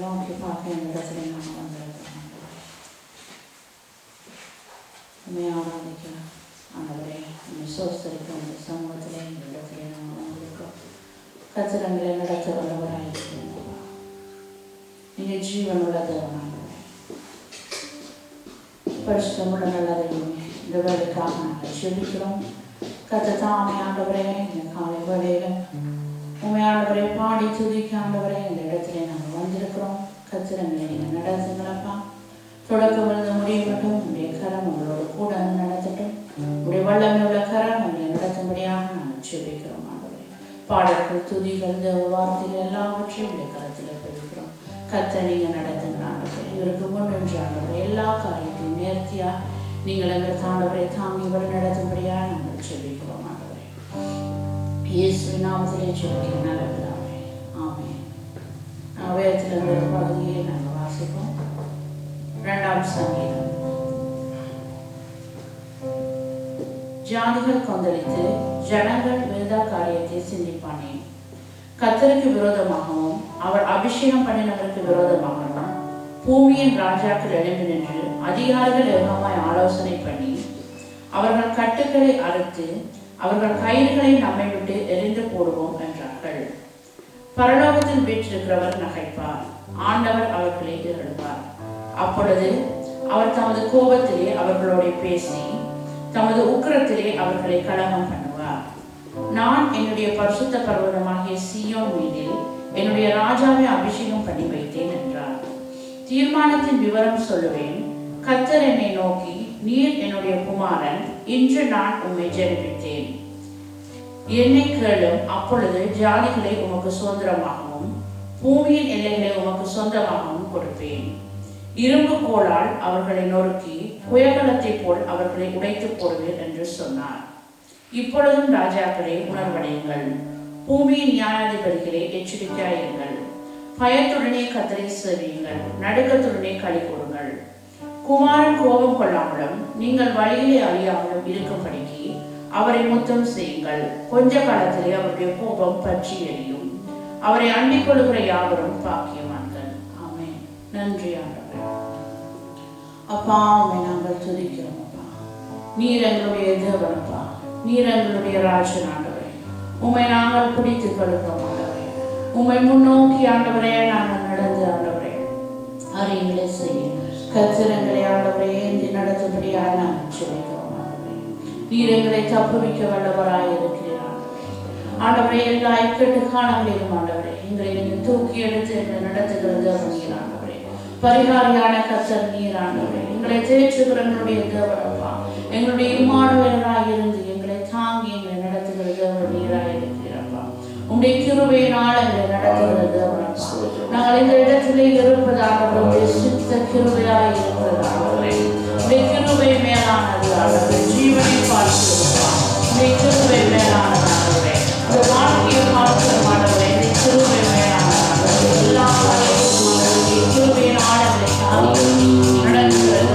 நோக்கி பார்க்க இந்த இடத்துல நாங்கள் வந்திருக்கிறோம். உண்மை ஆராதிக்கிறோம் ஆண்டவரே. உண்மை சோஸ்தரிக்க உங்கள் சமூகத்திலே இந்த இடத்துல நாங்கள் வந்திருக்கிறோம். கத்திரங்களை நடத்த வல்லவராயிருக்கிறோம். நீங்கள் ஜீவனுள்ள தேவனாண்டவரே, பரிசுத்தமுள்ள நல்ல தெய்வமே, இந்த வேலைக்காக நாங்கள் செபிக்கிறோம். கத்ததாமே ஆண்டவரே, இந்த காலை வேளையில உண்மையானவரை பாடி துதிக்க ஆண்டவரே இந்த இடத்துல நாங்கள் வந்திருக்கிறோம். கத்திரங்களை நீங்கள் நடத்துங்களப்பா. தொடக்கம் இருந்த முடிய மட்டும் உங்களுடைய கரம் உங்களோட கூட நடத்தட்டும். உங்களுடைய வல்லமை உள்ள கரம் உங்களை நடத்தும்படியாக நாங்கள் செபிக்கிறோம் ஆண்டவரே. பாடல்கள், துதிகள், வார்த்தைகள் எல்லாவற்றையும் உடைய கரத்தில் பெறுகிறோம். கத்தை நீங்கள் நடத்துங்க ஆண்டவரே. இவருக்கு முன்னின்று ஆண்டவரை எல்லா காரியத்தையும் நேர்த்தியாக நீங்கள் எங்கள் தாண்டவரை தாங்கி வழி நடத்தும்படியாக நாங்கள் செபிக்கிறோம் ஆண்டவரே. இயேசுவின் நாமத்திலே ஜெபிக்கிறோம் நல்ல பிதாவே, ஆமென். வேதத்திலிருந்து ஒரு பகுதியை நாங்கள் வாசிப்போம். 2ஆம் சங்கீதம். ஜாதிகள் கொந்தளித்து ஜனங்கள் விருதா காரியத்தை சிந்திப்பானேன். கர்த்தருக்கு விரோதமாகவும் அவர் அபிஷேகம் பண்ணினவருக்கு விரோதமாகவும் பூமியின் ராஜாக்கள் எழுந்து நின்று அதிகாரிகள் ஏகமாய் ஆலோசனை பண்ணி அவர்கள் கட்டுக்களை அறுத்து அவர்கள் கயிறுகளை நம்மை விட்டு எரிந்து போடுவோம் என்றார்கள். பரலோகத்தில் வீற்றிருக்கிறவர் நகைப்பார், ஆண்டவர் அவர்களை எதிர்ப்பார். அப்பொழுது அவர் தமது கோபத்திலே அவர்களோட பேசி தமது உக்கிரத்திலே அவர்களை கலகம் பண்ணுவார். நான் என்னுடைய பரிசுத்த பர்வதமாகிய சீயோன் மீதில் என்னுடைய ராஜாவை அபிஷேகம் பண்ணி வைத்தேன் என்றார். தீர்மானத்தின் விவரம் சொல்லுவேன். கர்த்தர் என்னை நோக்கி, நீர் என்னுடைய குமாரன், இன்று நான் உம்மை ஜெனிப்பித்தேன். என்னை கேளும், அப்பொழுது ஜாதிகளை உமக்கு சுதந்திரமாகவும் பூமியின் எல்லைகளை உமக்கு சொந்தமாகவும் கொடுப்பேன். இரும்பு கோலால் அவர்களை நொறுக்கி புயகலத்தை போல் அவர்களை உடைத்து போடுவேன் என்று சொன்னார். இப்பொழுதும் ராஜாக்களே உணர்வடையுங்கள், பூமியின் நியாயாதிபதிகளே எச்சரிக்கையாயிருங்கள். பயத்துடனே கர்த்தரை சேவியுங்கள், நடுக்கத்துடனே களி கூறுங்கள். குமாரன் கோபம் கொள்ளாமலும் நீங்கள் வழியிலே அழியாமலும் இருக்கும்படிக்கு அவரை முத்தம் செய்யுங்கள். கொஞ்ச காலத்திலே அவருடைய கோபம் பற்றி எரியும். அவரை அண்டிக் கொள்கிற யாவரும் பாக்கியவான்கள். ஆமென். நன்றி ஆண்டவரே. அப்பா, உம்மை நாங்கள் துதிக்கிறோம். அப்பா, நீர் எங்களுடைய தேவனப்பா, நீர் எங்களுடைய ராஜன் ஆண்டவரே. உம்மை நாங்கள் பிடித்துக் கொள்கிறோம் ஆண்டவரே. உம்மை முன்னோக்கி ஆண்டவரே நாங்கள் நடந்து ஆண்டவரே அறியங்களை செய்ய கத்திரங்களை ஆண்டவரே ஏந்தி நடத்தும்படியாக நாங்கள் சொல்லிக்கிறோம் ஆண்டவரே. நீர் எங்களை தப்புவிக்க வல்லவராய் இருக்கிறார் ஆண்டவரே. எல்லா இக்கட்டு காலங்களிலும் ஆண்டவரே எங்களை நீங்கள் தூக்கி எடுத்து எங்களை நடத்துகிறது அப்படிங்கிற ஆண்டவரே. பரிகாரியான கர்த்தர் நீர் ஆண்டவரே. எங்களை தேற்றுகிற எங்களுடைய தேவனப்பா, எங்களுடைய இம்மானுவேலராய் இருந்து எங்களை தாங்கி எங்களை நடத்துகிறது அவர் நீராக இருக்கிறப்பா. உங்களுடைய கிருபையினால் எங்களை நடத்துகிறது தேவனப்பா. நாங்கள் இந்த இடத்திலே இருப்பதாக உங்களுடைய சித்த கிருபையாக இருக்கிறதாகவே உங்களுடைய கிருபை மேலானது ஆகவே ஜீவனை பார்க்கிறோம்ப்பா. உங்களுடைய கிருபை மேலானதாகவே இந்த வாழ்க்கையை பார்க்கிறோமாகவே இந்த கிருபை மேலானதாகவே எல்லா கிருபையின் ஆடங்களை தாங்கி நடத்துகிறது.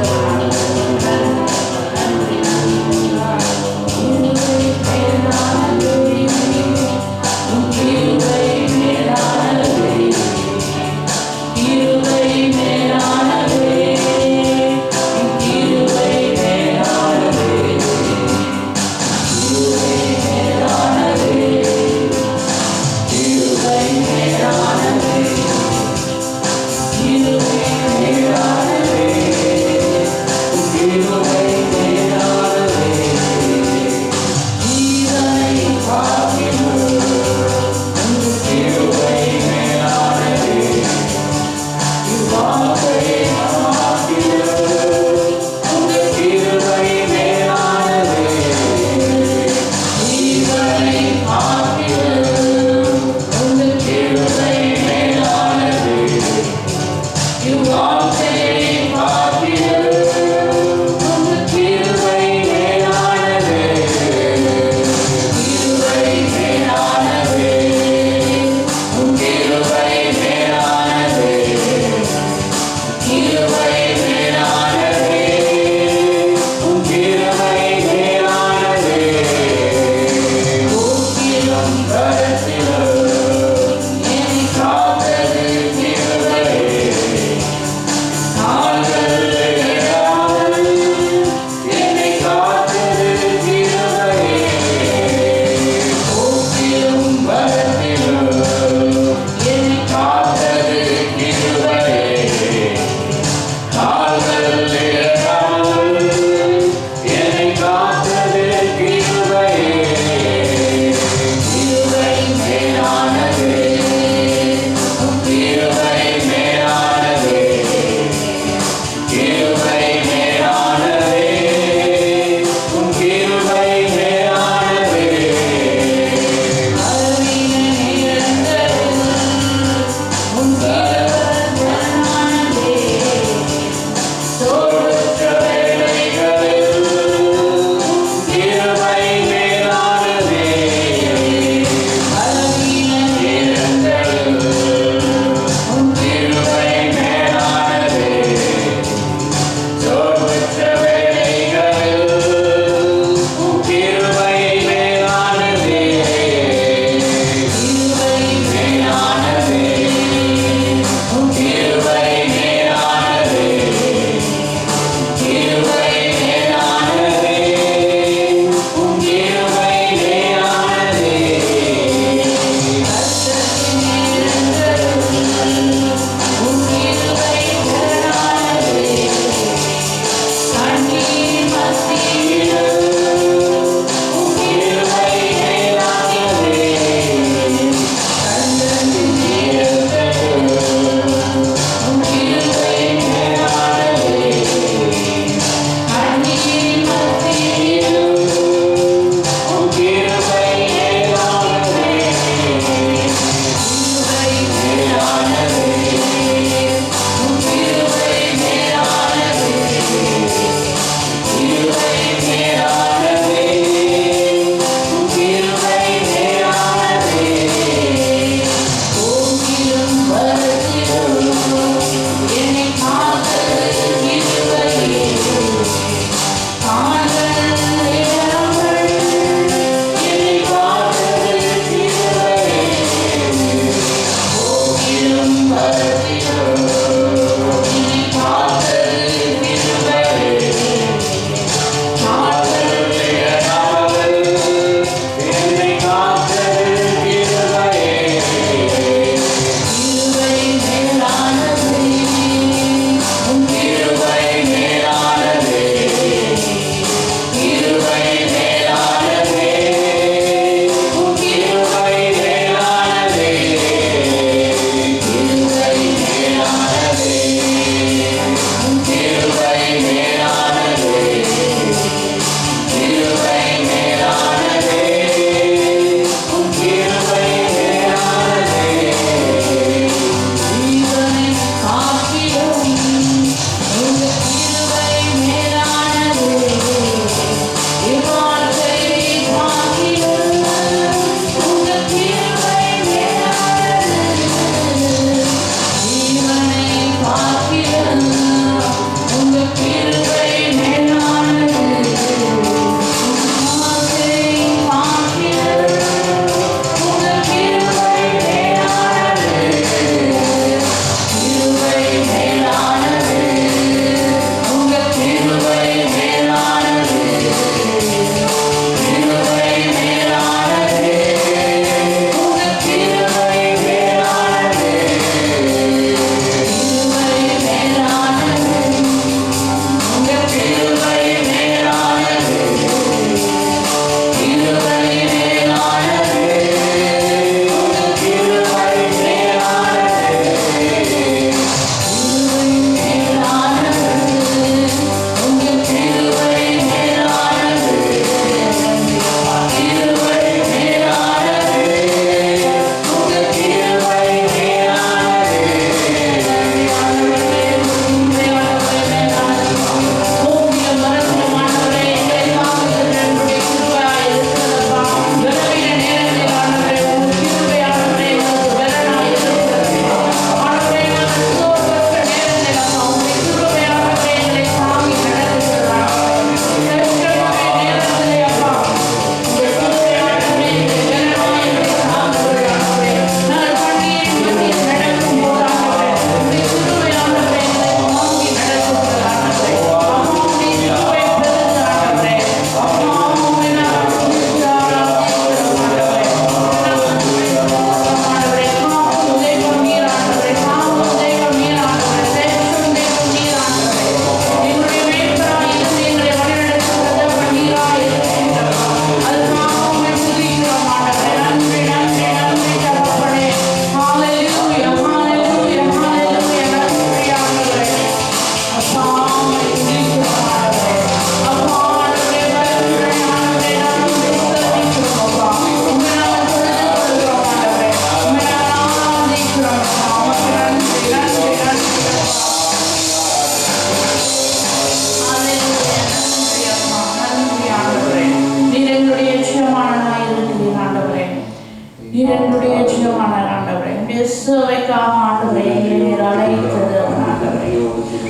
சேவைக்காக ஆண்டவரே நீர் அழைத்தது ஆண்டவரே.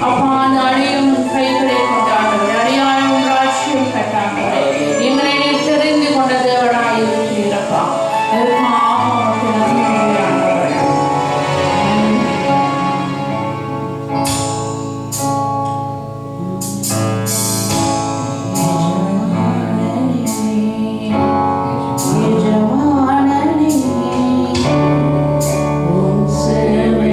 அப்பா அந்த அழியும் கைகளை கொண்டு ஆண்டவரே அழியாயும் ராட்சியம் கட்டாண்டவரே எங்களை நீர் தெரிந்து கொண்ட தேவனாய் இருக்கிறீரப்பா. நெருக்கமாக உமக்கு நன்றி ஆண்டவரே. எஜமானனே உம் சேவை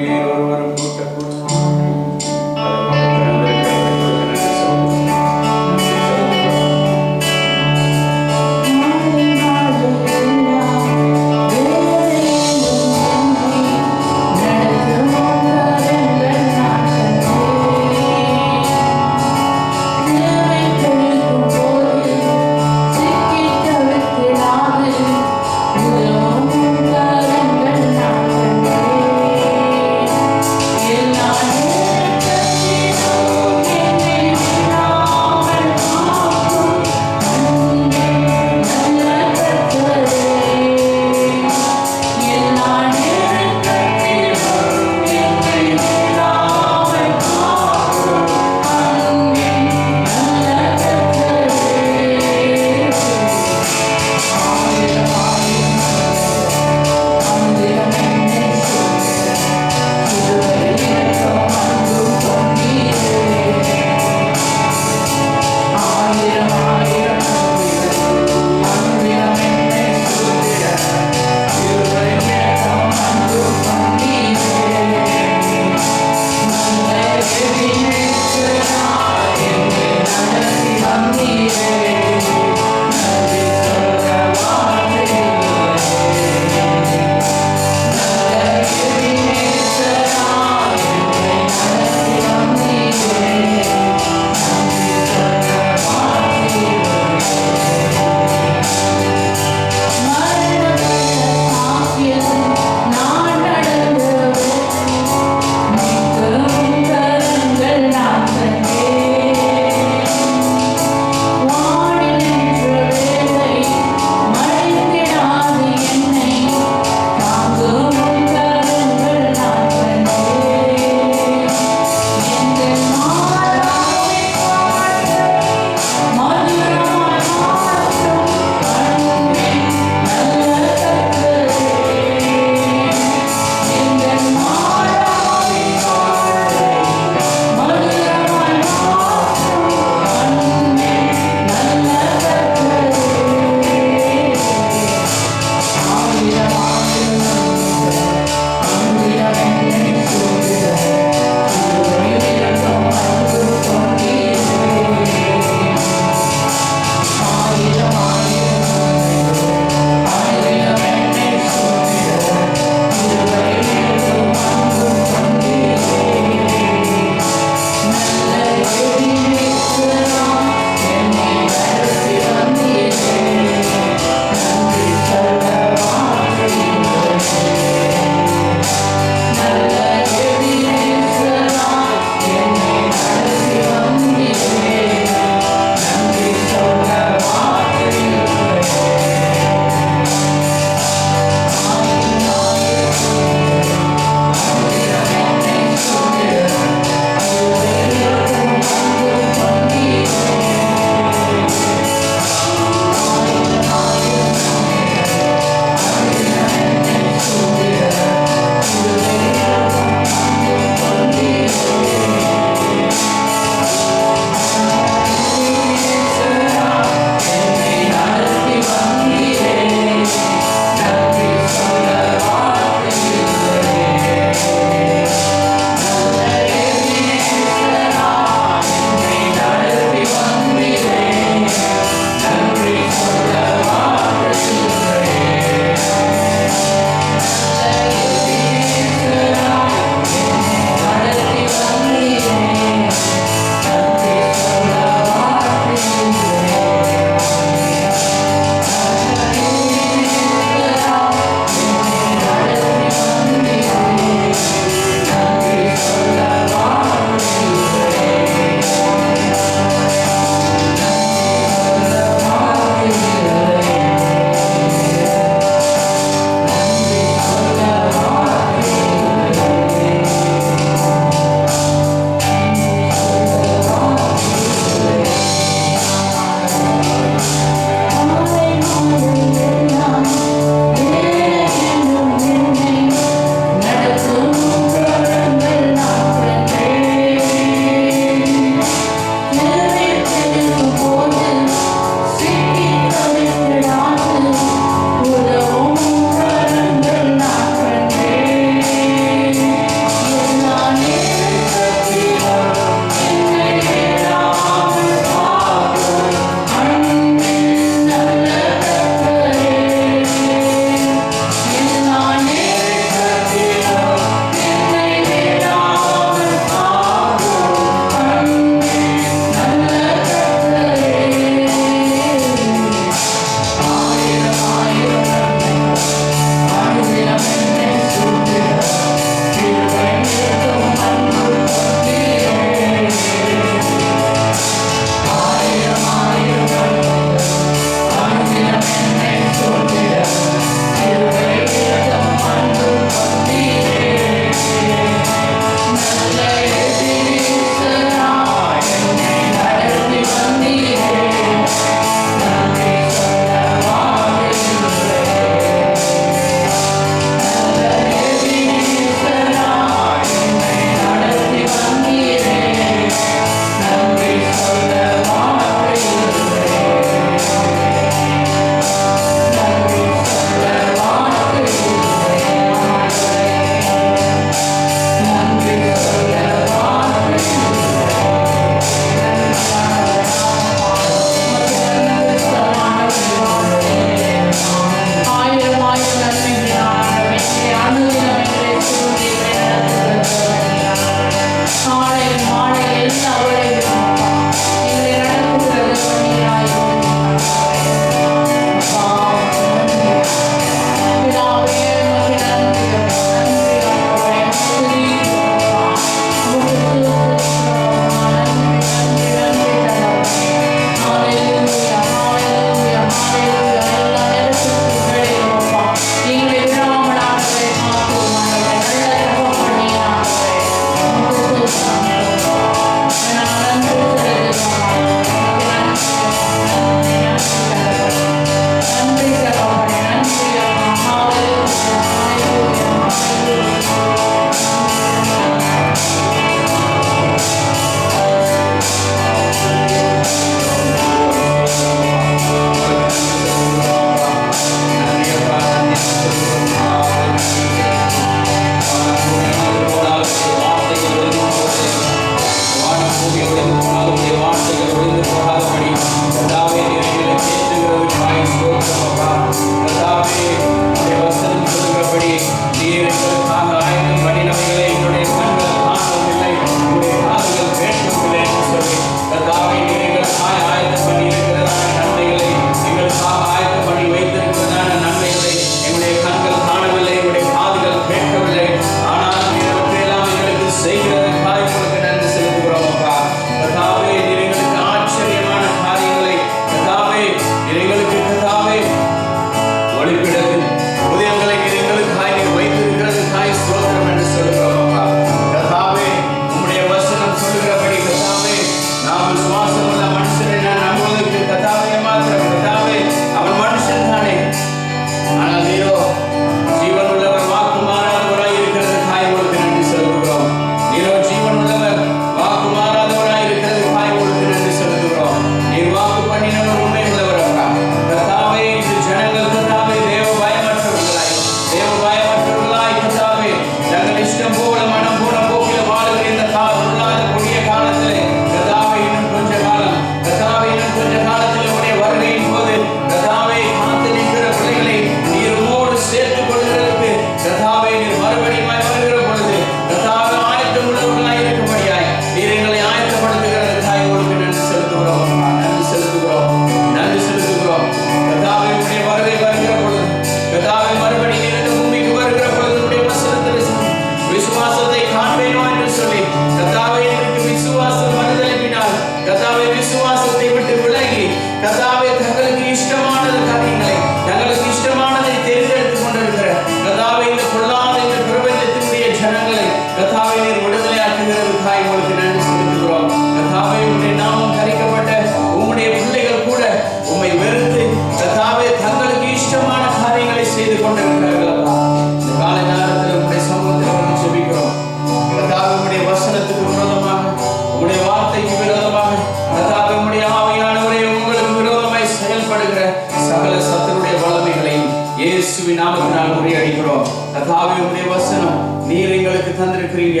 இயேசுவின் நாமத்தினால் முறியடிக்கிறோம். கர்த்தாவே, உம்முடைய வசனம் நீர் எங்களுக்கு தந்திருக்கிறீங்க.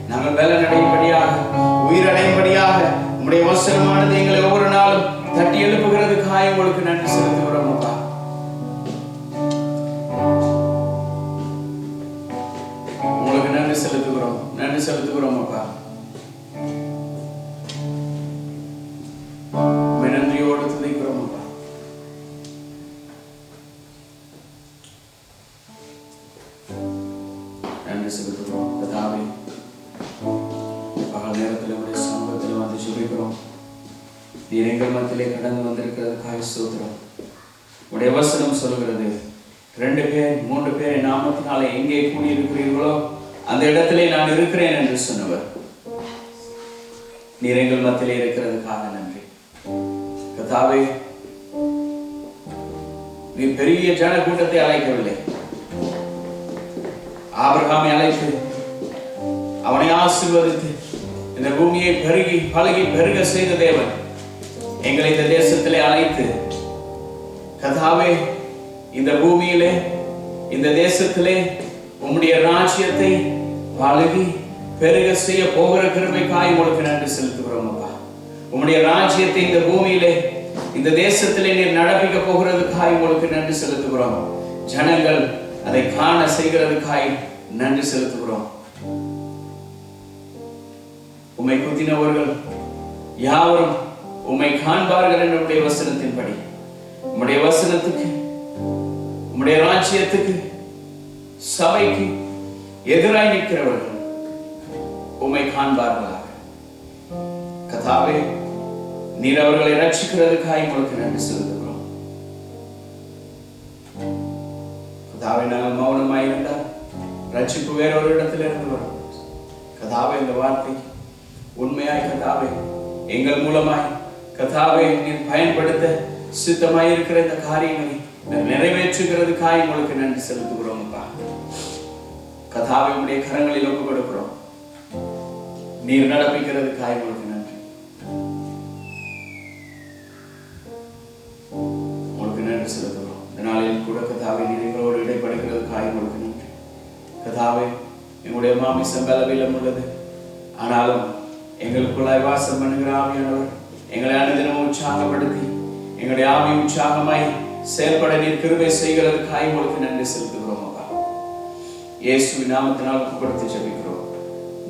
நாங்கள் பலனடையும்படியாக, உயிரடையும்படியாக உம்முடைய வசனமானது எங்களை ஒவ்வொரு நாளும் தட்டி எழுப்புகிறதுக்காக உங்களுக்கு நன்றி செலுத்துகிறோம் அப்பா. உங்களுக்கு நன்றி செலுத்துகிறோம் அப்பா. நன்றியோடு துதிக்கிறோம் அப்பா. நன்றி செலுத்துகிறோம் கர்த்தாவே. பகல் நேரத்தில் உடைய சமூகத்தில் வந்து ஜெபிக்கிறோம். நீர் எங்கள் மத்தியிலே கடந்து வந்திருக்கிறதுக்காக ஸ்தோத்திரம். உடைய வசனம் சொல்கிறது, 2 பேர் 3 பேர் நாமத்தினாலே எங்கே கூடியிருக்கிறீர்களோ அந்த இடத்திலே நான் இருக்கிறேன் என்று சொன்னவர். நீர் எங்கள் மத்தியிலே இருக்கிறதுக்காக நன்றி கர்த்தாவே. நீ பெரிய ஜன கூட்டத்தை அழைக்கவில்லை. ஆபிரகாமை அழைத்து அவனை ஆசீர்வதித்து இந்த பூமியை பழகி பெருக செய்த தேவன் எங்களை இந்த தேசத்திலே அழைத்து கர்த்தாவே, இந்த பூமியிலே இந்த தேசத்திலே உம்முடைய ராஜ்யத்தை பழகி பெருக செய்ய போகிற கிருபைக்காய் உங்களுக்கு நன்றி செலுத்துகிறோம் அப்பா. உம்முடைய ராஜ்யத்தை இந்த பூமியிலே இந்த தேசத்திலே நீர் நடப்பிக்க போகிறதுக்காய் உங்களுக்கு நன்றி செலுத்துகிறோம். ஜனங்கள் அதை காண செய்கிறதுக்காய் நன்றி செலுத்துகிறோம். உம்மை குத்தினவர்கள் யாவரும் உம்மை காண்பார்கள் என்னுடைய வசனத்தின்படி உம்முடைய வசனத்துக்கு, உம்முடைய ராஜ்யத்துக்கு, சபைக்கு எதிராய் நிற்கிறவர்கள் உம்மை காண்பார்களாக. கர்த்தாவே, நீர் அவர்களை ரட்சிக்கிறதுக்காக உங்களுக்கு நன்றி செலுத்துகிறோம். கர்த்தாவே, நாங்கள் மௌனமாய் இருந்தால் ரட்சிப்பு வேறொரு இடத்திலிருந்து வரும். கர்த்தாவே, இந்த வார்த்தை உண்மையாய் கர்த்தாவே எங்கள் மூலமாய் கர்த்தாவே நீர் பயன்படுத்த சித்தமாய் இருக்கிற இந்த காரியங்களை நிறைவேற்றுகிறதுக்காக உங்களுக்கு நன்றி செலுத்துகிறோம் அப்பா. கர்த்தாவே, உம்முடைய கரங்களில் ஒப்புக் கொடுக்கிறோம். நீர் நடப்பிக்கிறதுக்காக உங்களுக்கு நன்றி. உங்களுக்கு நன்றி செலுத்துகிறோம். இந்த நாளில் கூட கர்த்தாவே நீர் எங்களோடு இடைப்படுகிறதுக்காக உங்களுக்கு நன்றி. கர்த்தாவே, எங்களுடைய மாமிசம் பலவீனம் உள்ளது. ஆனாலும் எங்களுக்குள்ளாய் வாசம் பண்ணுகிற ஆவியானவர் எங்களை அனுதினமும் உற்சாகப்படுத்தி எங்களுடைய ஆவி உற்சாகமாய் செயல்பட நீர் கிருபை செய்கிறதுக்காக உங்களுக்கு நன்றி செலுத்துகிறோம் அப்பா. இயேசுவின் நாமத்தினால் ஒப்புக்கொடுத்து ஜெபிக்கிறோம்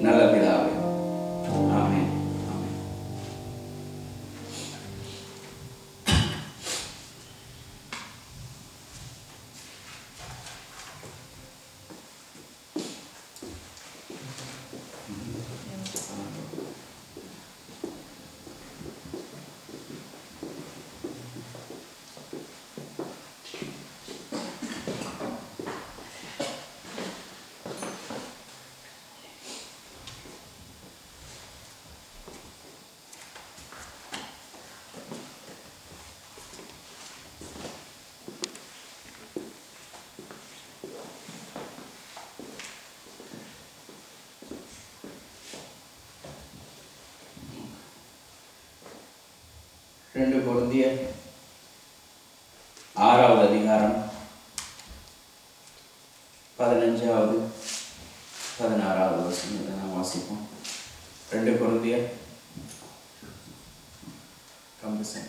நல்ல பிதாவே. ஆமென். ரெண்டு கொரிந்தியர் 6வது அதிகாரம் 15வது 16வது வசனத்தை நாம் வாசிப்போம். 2 கொரிந்தியர் 15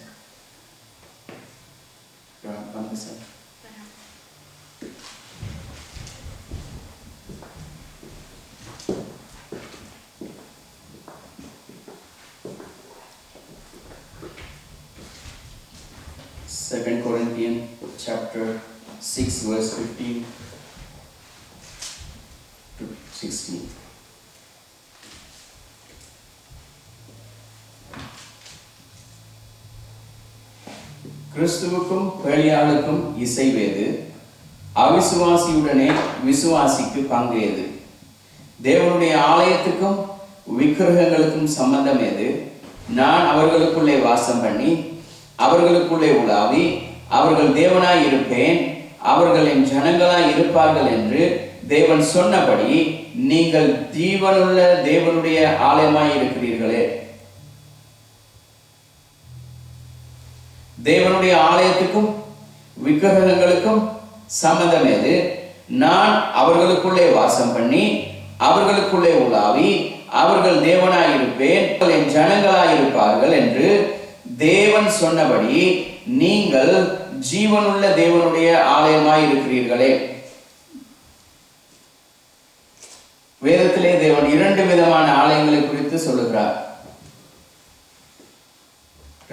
2 Corinthians chapter 6 verse 15 to 16. கிறிஸ்துவுக்கும் பேலியாளுக்கும் இசைவேது, அவிசுவாசியுடனே விசுவாசிக்கு பங்கேது. தேவனுடைய ஆலயத்துக்கும் விக்கிரகங்களுக்கும் சம்பந்தம் ஏது? நான் அவர்களுக்குள்ளே வாசம் பண்ணி அவர்களுக்குள்ளே உலாவி அவர்கள் தேவனாய் இருப்பேன், அவர்கள் என் ஜனங்களாய் இருப்பார்கள் என்று தேவன் சொன்னபடி நீங்கள் ஜீவனுள்ள தேவனுடைய ஆலயமாய் இருக்கிறீர்களே. தேவனுடைய ஆலயத்துக்கும் விக்கிரகங்களுக்கும் சம்பந்தம் எது? நான் அவர்களுக்குள்ளே வாசம் பண்ணி அவர்களுக்குள்ளே உலாவி அவர்கள் தேவனாயிருப்பேன், என் ஜனங்களாயிருப்பார்கள் என்று தேவன் சொன்னபடி நீங்கள் ஜீவனுள்ள தேவனுடைய ஆலயமாய் இருக்கிறீர்களே. வேதத்திலே தேவன் 2 விதமான ஆலயங்களை குறித்து சொல்லுகிறார்.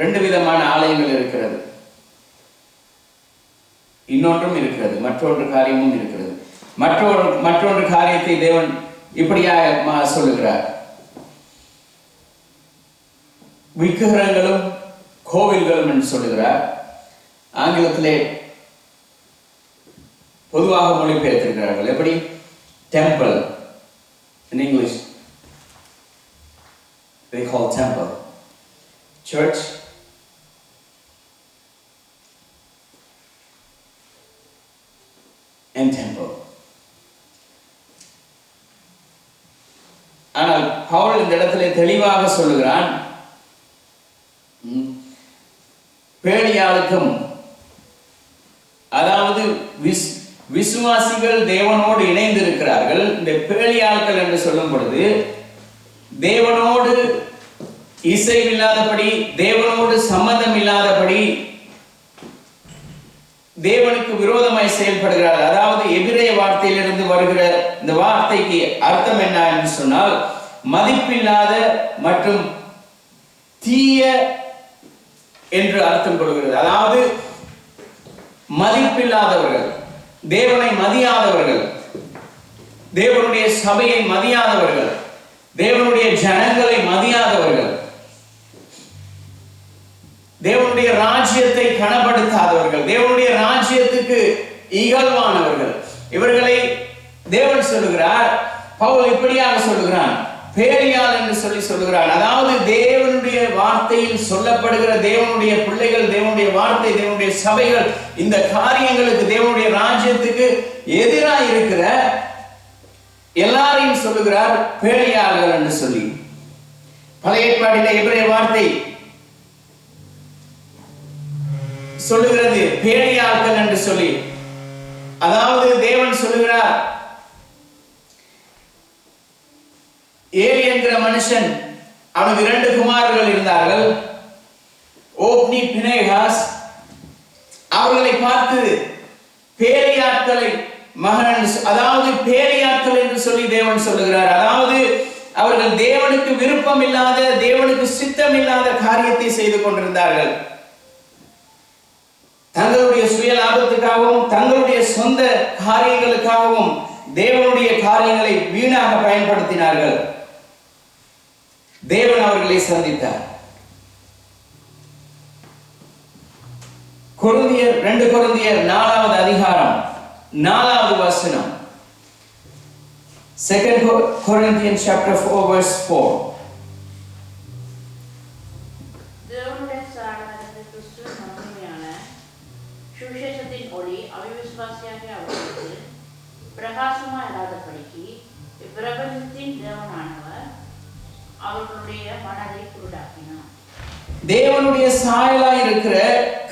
2 விதமான ஆலயங்கள் இருக்கிறது. இன்னொன்றும் இருக்கிறது, மற்றொன்று காரியமும் இருக்கிறது. மற்றொன்று காரியத்தை தேவன் இப்படியாக சொல்லுகிறார். விக்கிரகங்களும் கோவில்களும் என்று சொல்லுகிறார். ஆங்கிலத்திலே பொதுவாக மொழிபெயர்த்திருக்கிறார்கள். எப்படி? Temple. In English they call temple. Church, and temple. ஆனால் பவுல் இந்த இடத்திலே தெளிவாக சொல்லுகிறான், பேலியாளுக்கும், அதாவது விசுவாசிகள் தேவனோடு இணைந்து இருக்கிறார்கள். இந்த பேலியாட்கள் என்று சொல்லும் பொழுது தேவனோடு இசைவில்லாதபடி, தேவனோடு சம்பந்தம் இல்லாதபடி தேவனுக்கு விரோதமாய் செயல்படுகிறார்கள். அதாவது எபிரேய வார்த்தையிலிருந்து வருகிற இந்த வார்த்தைக்கு அர்த்தம் என்ன என்று சொன்னால், மதிப்பில்லாத மற்றும் தீய என்று அர்த்தம் கொள்கிறது. அதாவது மதிப்பில்லாதவர்கள், தேவனை மதியாதவர்கள், தேவனுடைய சபையை மதியாதவர்கள், தேவனுடைய ஜனங்களை மதியாதவர்கள், தேவனுடைய ராஜ்யத்தை கனப்படுத்தாதவர்கள், தேவனுடைய ராஜ்யத்துக்கு இகழ்வானவர்கள், இவர்களை தேவன் சொல்லுகிறார். பவுல் இப்படியாக சொல்லுகிறான், பேலியாள் என்று சொல்லுகிறான். அதாவது தேவனுடைய வார்த்தையில் சொல்லப்படுகிற தேவனுடைய பிள்ளைகள், தேவனுடைய வார்த்தை, தேவனுடைய சபைகள், இந்த காரியங்களுக்கு, தேவனுடைய ராஜ்யத்துக்கு எதிராக இருக்கிற எல்லாரையும் சொல்லுகிறார் பேலியாள்கள் என்று சொல்லி. பழைய ஏற்பாட்டில் எபிரேய வார்த்தை சொல்லுகிறது பேலியாள்கள் என்று சொல்லி. அதாவது தேவன் சொல்லுகிறார், ஏலி என்கிற மனுஷன், அவனுக்கு 2 குமாரர்கள் இருந்தார்கள், ஓப்னி, பினேகாஸ். அவர்களை பார்த்து பேலியாட்களை மகன், அதாவது பேலியாட்கள் என்று சொல்லி தேவன் சொல்லுகிறார். அதாவது அவர்கள் தேவனுக்கு விருப்பம் இல்லாத, தேவனுக்கு சித்தம் இல்லாத காரியத்தை செய்து கொண்டிருந்தார்கள். தங்களுடைய சுய லாபத்துக்காகவும் தங்களுடைய சொந்த காரியங்களுக்காகவும் தேவனுடைய காரியங்களை வீணாக பயன்படுத்தினார்கள். தேவன் அவர்களை சந்தித்தார். 2 கொரிந்தியர் 4வது அதிகாரம் 4வது வசனம். 2 Corinthians chapter 4 verse 4. தேவனுடைய சாடனது கிறிஸ்து மகிமையான சுவிசேஷத்தின் ஒளி அவிசுவாசியாகிய அவர்களுக்கு பிரகாசமாய் இராதபடிக்கு இப்பிரபஞ்சத்தின் தேவனானவர் அவர்களுடைய மனதை குருடாக்கினார். தேவனுடைய சாயலாய் இருக்கிற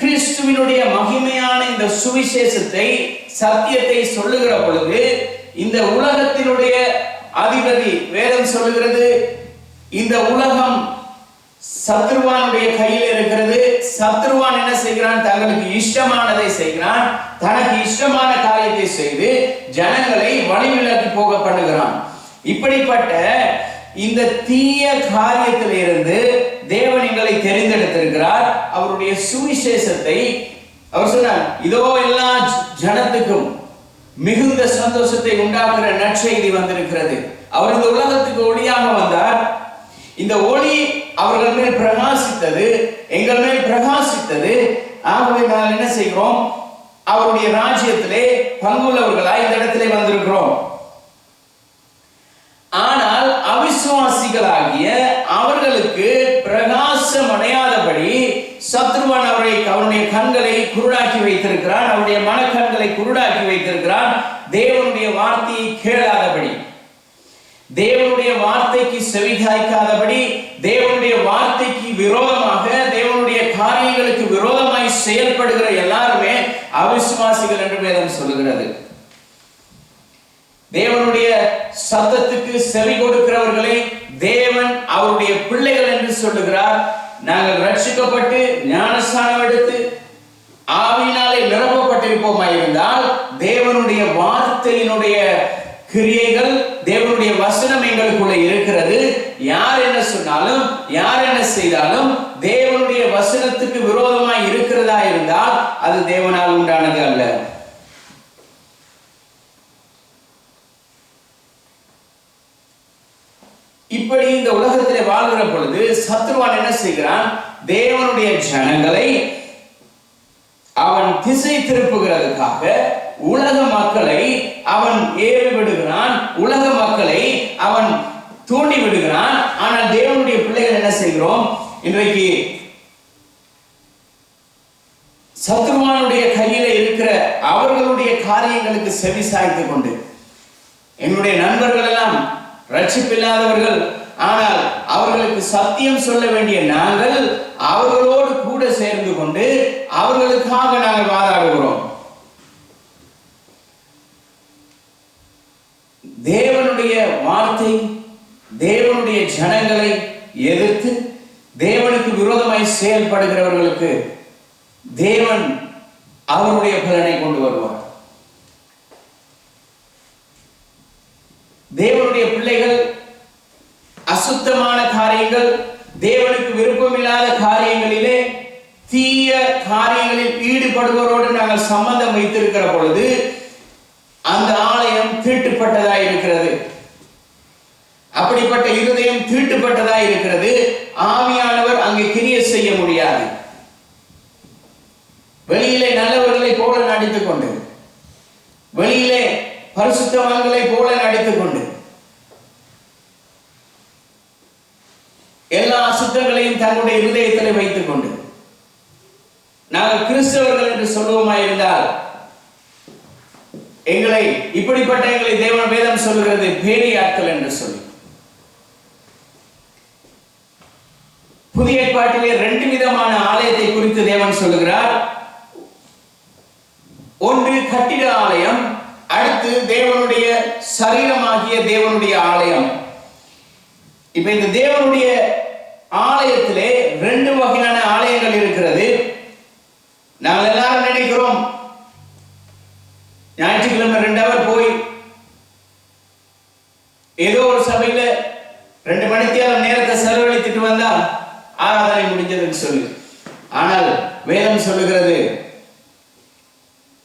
கிறிஸ்துவினுடைய மகிமையான இந்த சுவிசேஷத்தை, சத்தியத்தை சொல்லுகிற பொழுது இந்த உலகத்தினுடைய அதிபதி, வேதம் சொல்லுகிறது, இந்த உலகம் சத்ருவானுடைய கையில் இருக்கிறது. சத்ருவான் என்ன செய்கிறான்? தங்களுக்கு இஷ்டமானதை செய்கிறான். தனக்கு இஷ்டமான காரியத்தை செய்து ஜனங்களை வழிவிலக்கி போக பண்ணுகிறான். இப்படிப்பட்ட இந்த தீய காரியத்திலிருந்து தேவன் எங்களை தெரிந்தெடுத்திருக்கிறார். அவருடைய சுவிசேஷத்தை அவர் சொன்னார், இதோ எல்லா ஜனத்துக்கும் மிகுந்த சந்தோஷத்தை உண்டாக்குற நற்செய்தி வந்திருக்கிறது. அவர் இந்த உலகத்துக்கு ஒளியாக வந்தார். இந்த ஒளி அவர்கள் மேல் பிரகாசித்தது, எங்கள் மேல் பிரகாசித்தது. ஆகவே நாங்கள் என்ன செய்கிறோம்? அவருடைய ராஜ்யத்திலே பங்குள்ளவர்களாய் இந்த இடத்திலே வந்திருக்கிறோம். ஆனால் அவிசுவாசிகளாகிய அவர்களுக்கு பிரகாசம் அடையாதபடி சத்ருவான் அவருடைய கண்களை குருடாக்கி வைத்திருக்கிறான். அவருடைய மனக்கண்களை குருடாக்கி வைத்திருக்கிறான். தேவனுடைய வார்த்தையை கேளாதபடி, தேவனுடைய வார்த்தைக்கு செவிசாய்க்காதபடி, தேவனுடைய வார்த்தைக்கு விரோதமாக, தேவனுடைய காரியங்களுக்கு விரோதமாய் செயல்படுகிற எல்லாருமே அவிசுவாசி விசுவாசிகள் என்று வேதம் சொல்லுகிறது. தேவனுடைய சத்தத்துக்கு செவி கொடுக்கிறவர்களை தேவன் அவருடைய பிள்ளைகள் என்று சொல்லுகிறார். நாங்கள் ரட்சிக்கப்பட்டு ஞானஸ்நானம் எடுத்து ஆவியினாலே நிரப்பப்பட்டிருப்போமாயிருந்தால் தேவனுடைய வார்த்தையினுடைய கிரியைகள், தேவனுடைய வசனம் எங்களுக்குள்ள இருக்கிறது. யார் என்ன சொன்னாலும், யார் என்ன செய்தாலும் தேவனுடைய வசனத்துக்கு விரோதமாய் இருக்கிறதா இருந்தால் அது தேவனால் உண்டானது அல்ல. இப்படி இந்த உலகத்திலே வாழ்கிற பொழுது சத்ருவான் என்ன செய்கிறான்? தேவனுடைய ஜனங்களை அவன் திசை திருப்புகிறதுக்காக உலக மக்களை அவன் ஏவி விடுகிறான், உலக மக்களை அவன் தூண்டி விடுகிறான். ஆனால் தேவனுடைய பிள்ளைகள் என்ன செய்கிறோம்? இன்றைக்கு சத்ருவானுடைய கையில இருக்கிற அவர்களுடைய காரியங்களுக்கு செவி சாய்த்து கொண்டு, என்னுடைய நண்பர்கள் எல்லாம் ரட்சிப்பில்லாதவர்கள், ஆனால் அவர்களுக்கு சத்தியம் சொல்ல வேண்டிய நாங்கள் அவர்களோடு கூட சேர்ந்து கொண்டு அவர்களுக்காக நாங்கள் வாதாடுகிறோம். தேவனுடைய வார்த்தை, தேவனுடைய ஜனங்களை எதிர்த்து தேவனுக்கு விரோதமாய் செயல்படுகிறவர்களுக்கு தேவன் அவருடைய பலனை கொண்டு வருவார். தேவனுடைய பிள்ளைகள் அசுத்தமான காரியங்கள், தேவனுக்கு விருப்பமில்லாத காரியங்களிலே, தீய காரியங்களில் ஈடுபடுவரோடு நாங்கள் சம்பந்தம் வைத்திருக்கிற பொழுது அந்த ஆலயம் தீட்டுப்பட்டதா இருக்கிறது. அப்படிப்பட்ட இருதயம் தீட்டுப்பட்டதா இருக்கிறது. ஆவியானவர் அங்கே கிரியை செய்ய முடியாது. வெளியிலே நல்லவர்களை போல நடித்துக் கொண்டு, வெளியிலே பரிசுத்தவான்களை போல நடித்துக் கொண்டு, எல்லா அசுத்தங்களையும் தன்னுடைய இருதயத்தில் வைத்துக் கொண்டு நாங்கள் கிறிஸ்தவர்கள் என்று சொல்லுவோமாயிருந்தால் இப்படிப்பட்ட எங்களை தேவன் வேதம் சொல்கிறது பேரியாட்கள் என்று சொல்லி. புதிய ஏற்பாட்டிலே 2 விதமான ஆலயத்தை குறித்து தேவன் சொல்லுகிறார். ஒன்று கட்டிட ஆலயம், அடுத்து தேவனுடைய சரீரமாகிய தேவனுடைய ஆலயம். இப்ப இந்த தேவனுடைய ஆலயத்திலே 2 வகையான ஆலயங்கள் இருக்கிறது. நாங்கள் எல்லாரும் நினைக்கிறோம், ஞாயிற்றுக்கிழமை 2 ஹவர் போய் ஏதோ ஒரு சபையில 2 மணித்தியாலம் நேரத்தை செலவழித்துட்டு வந்தா ஆராதனை முடிஞ்சதுன்னு சொல்லி. ஆனால் வேதம் சொல்லுகிறது,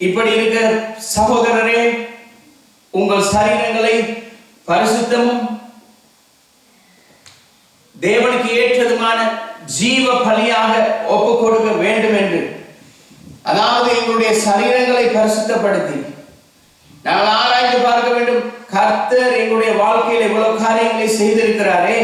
இப்படி இருக்க சகோதரரே, உங்கள் சரீரங்களை பரிசுத்தமும் தேவனுக்கு ஏற்றதுமான ஜீவ பலியாக ஒப்பு கொடுக்க வேண்டும் என்று. அதாவது எங்களுடைய சரீரங்களை பரிசுத்தப்படுத்தி நாங்கள் ஆராய்ந்து பார்க்க வேண்டும். கர்த்தர் எங்களுடைய வாழ்க்கையில் எவ்வளவு காரியங்களை செய்திருக்கிறாரே,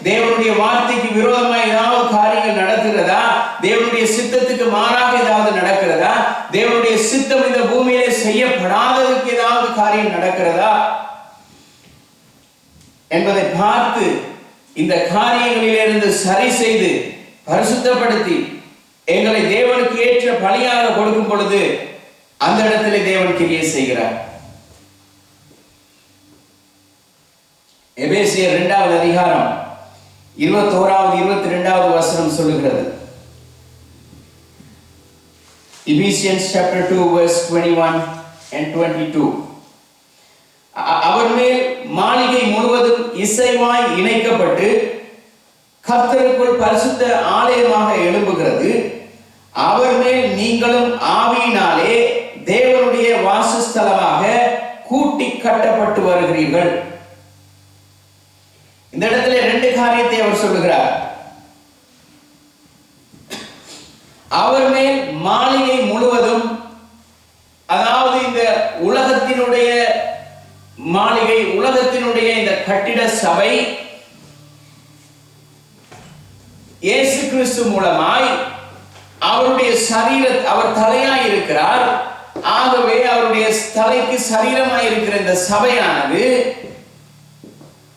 தேவனுடைய வார்த்தைக்கு விரோதமாக ஏதாவது காரியங்கள் நடக்கிறதா, தேவனுடைய சித்தத்துக்கு மாறாக ஏதாவது நடக்கிறதா, தேவனுடைய சித்தம் இந்த பூமியிலே செய்யப்படாததுக்கு ஏதாவது காரியம் நடக்கிறதா என்பதை பார்த்து இந்த காரியங்களிலிருந்து சரி செய்து பரிசுத்தப்படுத்தி எங்களை தேவனுக்கு ஏற்ற பலியாக கொடுக்கும் பொழுது அந்த இடத்திலே தேவன் கிரியை செய்கிறார். எபேசியர் 2வது அதிகாரம் 21வது 22வது வசனம் சொல்லுகிறது. Ephesians chapter 2 verse 21 and 22. அவர் மேல் மாளிகை முழுவதும் இசைவாய் இணைக்கப்பட்டு கர்த்தருக்குள் பரிசுத்த ஆலயமாக எழும்புகிறது. அவர் மேல் நீங்களும் ஆவியினாலே தேவனுடைய வாசஸ்தலமாக கூட்டி கட்டப்பட்டு வருகிறீர்கள். இந்த இடத்துல 2 காரியத்தை அவர் சொல்லுகிறார். அவர் மேல் மாளிகை முழுவதும், அதாவது இந்த உலகத்தினுடைய மாளிகை, உலகத்தினுடைய இந்த கட்டிட சபை இயேசு கிறிஸ்து மூலமாய் அவருடைய அவர் தலையாய் இருக்கிறார். ஆகவே அவருடைய தலைக்கு சரீரமாய் இருக்கிற இந்த சபையானது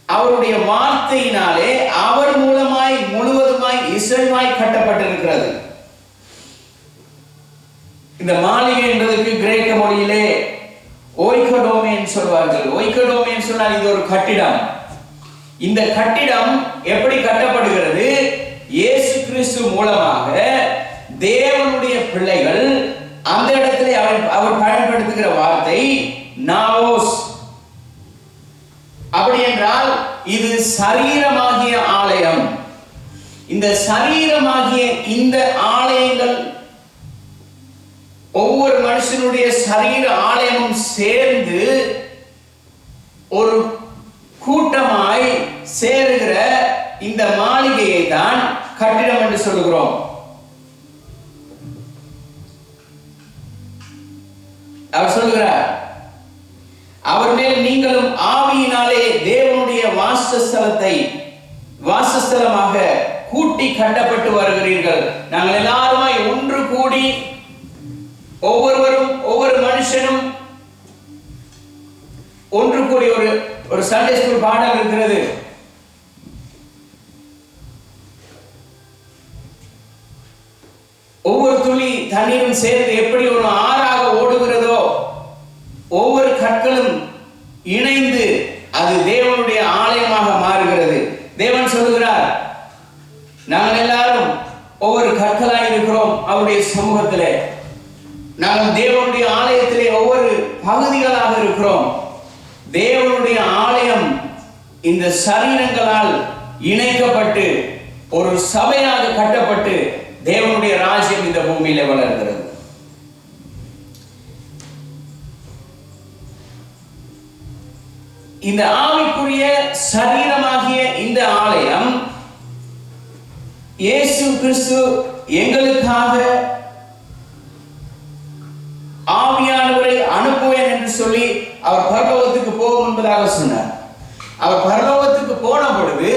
அவருடைய வார்த்தையினாலே அவர் மூலமாய் முழுவதுமாய் இசைவாய் கட்டப்பட்டிருக்கிறது. இந்த மாளிகை என்பதற்கு கிரேக்க மொழியிலே கட்டுவார்கள். ஒய்கடோமே சொன்னால் இது ஒரு கட்டிடம். இந்த கட்டிடம் எப்படி கட்டப்படுகிறது? இயேசு கிறிஸ்து மூலமாக தேவனுடைய பிள்ளைகள், அந்த இடத்திலே அவர் பயன்படுத்துகிற வார்த்தை நாவோஸ். அப்படி என்றால் இது சரீரமாகிய ஆலயம். இந்த சரீரமாகிய இந்த ஆலயங்கள், ஒவ்வொரு மனுஷனுடைய சரீர ஆலயமும் சேர்ந்து ஒரு கூட்டமாய் சேருகிற இந்த மாளிகையை தான் கட்டிடம் என்று சொல்லுகிறோம். அவர் சொல்லுகிறார், அவர் மேல் நீங்களும் ஆவியினாலே தேவனுடைய வாசஸ்தலமாக கூட்டி கட்டப்பட்டு வருகிறீர்கள். நாங்கள் எல்லாருமாய் ஒன்று கூடி, ஒவ்வொருவரும் ஒவ்வொரு மனுஷனும் ஒன்று கூடி, ஒரு சண்டே ஸ்கூல் பாடம் இருக்கிறது. ஒவ்வொரு துளி தண்ணீரும் சேர்ந்து எப்படி ஒரு ஆறாக ஓடுகிறதோ, ஒவ்வொரு கற்களும் இணைந்து அது தேவனுடைய ஆலயமாக மாறுகிறது. தேவன் சொல்லுகிறார், நாங்கள் எல்லாரும் ஒவ்வொரு கற்களாய் இருக்கிறோம். அவருடைய சமூகத்திலே நாங்கள் தேவனுடைய ஆலயத்திலே ஒவ்வொரு பகுதிகளாக இருக்கிறோம். தேவனுடைய ஆலயம் இந்த சரீரங்களால் இணைக்கப்பட்டு ஒரு சபையாக கட்டப்பட்டு தேவனுடைய ராஜ்யம் இந்த பூமியில வளர்கிறது. இந்த ஆவிக்குரிய சரீரமாகிய இந்த ஆலயம் இயேசு கிறிஸ்து எங்களுக்காக ஆவியானவரை அனுப்புவேன் என்று சொல்லி அவர் பரலோகத்துக்கு போகும் என்பதாக சொன்னார். அவர் பரலோகத்துக்கு போன பொழுது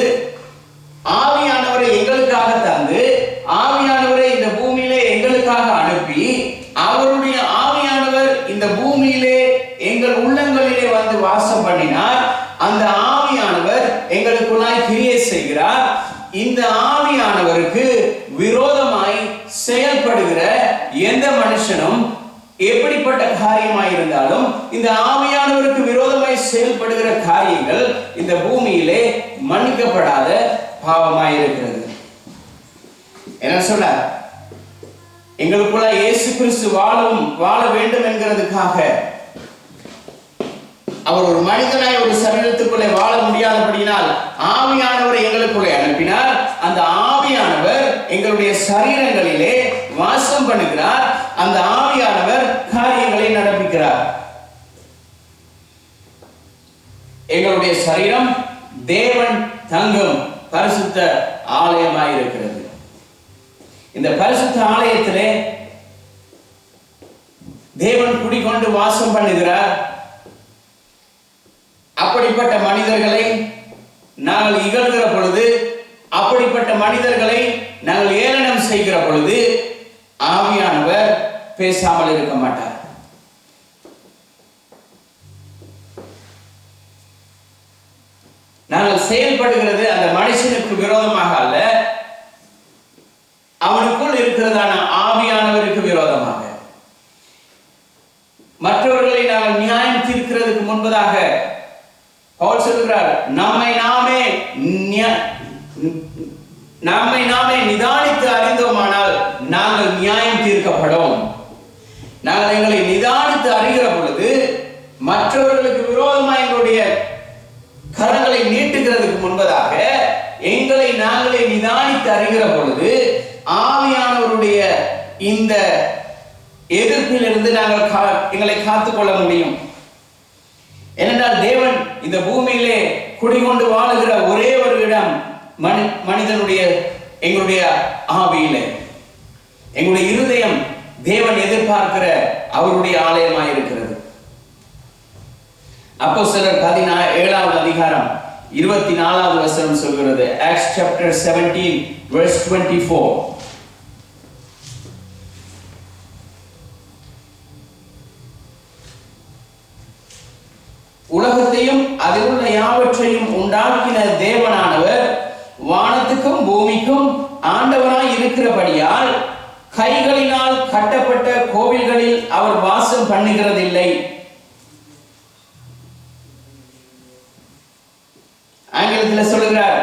ஆவியானவரை எங்களுக்காக தந்து, ஆவியானவரை இந்த பூமியிலே எங்களுக்காக அனுப்பி, அவருடைய ஆவியானவர் இந்த பூமியிலே எங்கள் உள்ளங்களிலே வந்து வாசம் பண்ணினார். அந்த ஆவியானவர் எங்களுக்குள்ளாய் கிரியை செய்கிறார். இந்த ஆவியானவருக்கு விரோதமாய் செயல்படுகிற எந்த மனுஷனும் எப்படிப்பட்ட காரியமாய் இருந்தாலும், இந்த ஆவியானவருக்கு விரோதமாய் செயல்படுகிற காரியங்கள் இந்த பூமியிலே மன்னிக்கப்படாத பாவமாய் இருக்கிறது. என்ன சொன்னார்? எங்களுக்குள்ள இயேசு கிறிஸ்து வாழ வேண்டும் என்கிறதுக்காக அவர் ஒரு மனிதனாய் ஒரு சரீரத்துக்குள்ளே வாழ முடியாதபடியினால் ஆவியானவரை எங்களுக்குள்ளே அனுப்பினார். அந்த ஆவியானவர் எங்களுடைய சரீரங்களிலே வாசம் பண்ணுகிறார். அந்த ஆவியானவர் காரியங்களை நடப்பிக்கிறார். எங்களுடைய சரீரம் தேவன் தங்கும் பரிசுத்த ஆலயமாய் இருக்கிறது. இந்த பரிசுத்த ஆலயத்திலே தேவன் குடிகொண்டு வாசம் பண்ணுகிறார். அப்படிப்பட்ட மனிதர்களை நாங்கள் இகழ்கிற பொழுது, அப்படிப்பட்ட மனிதர்களை நாங்கள் ஏளனம் செய்கிற பொழுது ஆவியானவர் பேசாமல் இருக்க மாட்டார். நாங்கள் செயல்படுகிறது அந்த மனுஷனுக்கு விரோதமாக அல்ல, அவனுக்குள் இருக்கிறதான ஆவியானவருக்கு விரோதமாக. மற்றவர்களை நாங்கள் நியாயம் தீர்க்கிறதுக்கு முன்பதாக பவுல் சொல்கிறார், நம்மை நாமே நிதானித்து அறிந்தோமானால் நாங்கள் நியாயம் தீர்க்கப்படும். நாங்கள் எங்களை நிதானித்து அறிகிற பொழுது, மற்றவர்களுக்கு விரோதமாக எங்களுடைய கரங்களை நீட்டுகிறதுக்கு முன்பதாக எங்களை நாங்களே நிதானித்து அறிகிற பொழுது ஆவியானவருடைய இந்த எதிர்ப்பிலிருந்து நாங்கள் எங்களை காத்துக்கொள்ள முடியும். ஏனென்றால் தேவன் இந்த பூமியிலே குடிகொண்டு வாழுகிற ஒரே ஒரு இடம் மனிதனுடைய எங்களுடைய ஆவியிலே, எங்களுடைய இருதயம் தேவன் எதிர்பார்க்கிற அவருடைய ஆலயமாய் இருக்கிறது. அப்போஸ்தலர் 17வது அதிகாரம் 24வது வசனம் சொல்கிறது. Acts chapter 17 verse 24. உலகத்தையும் அதில் உள்ள யாவற்றையும் உண்டாக்கின தேவனானவர் வானத்துக்கும் பூமிக்கும் ஆண்டவராய் இருக்கிறபடியால் கைகளினால் கட்டப்பட்ட கோவில்களில் அவர் வாசம் பண்ணுகிறதில்லை. ஆங்கிலத்தில் சொல்லுகிறார்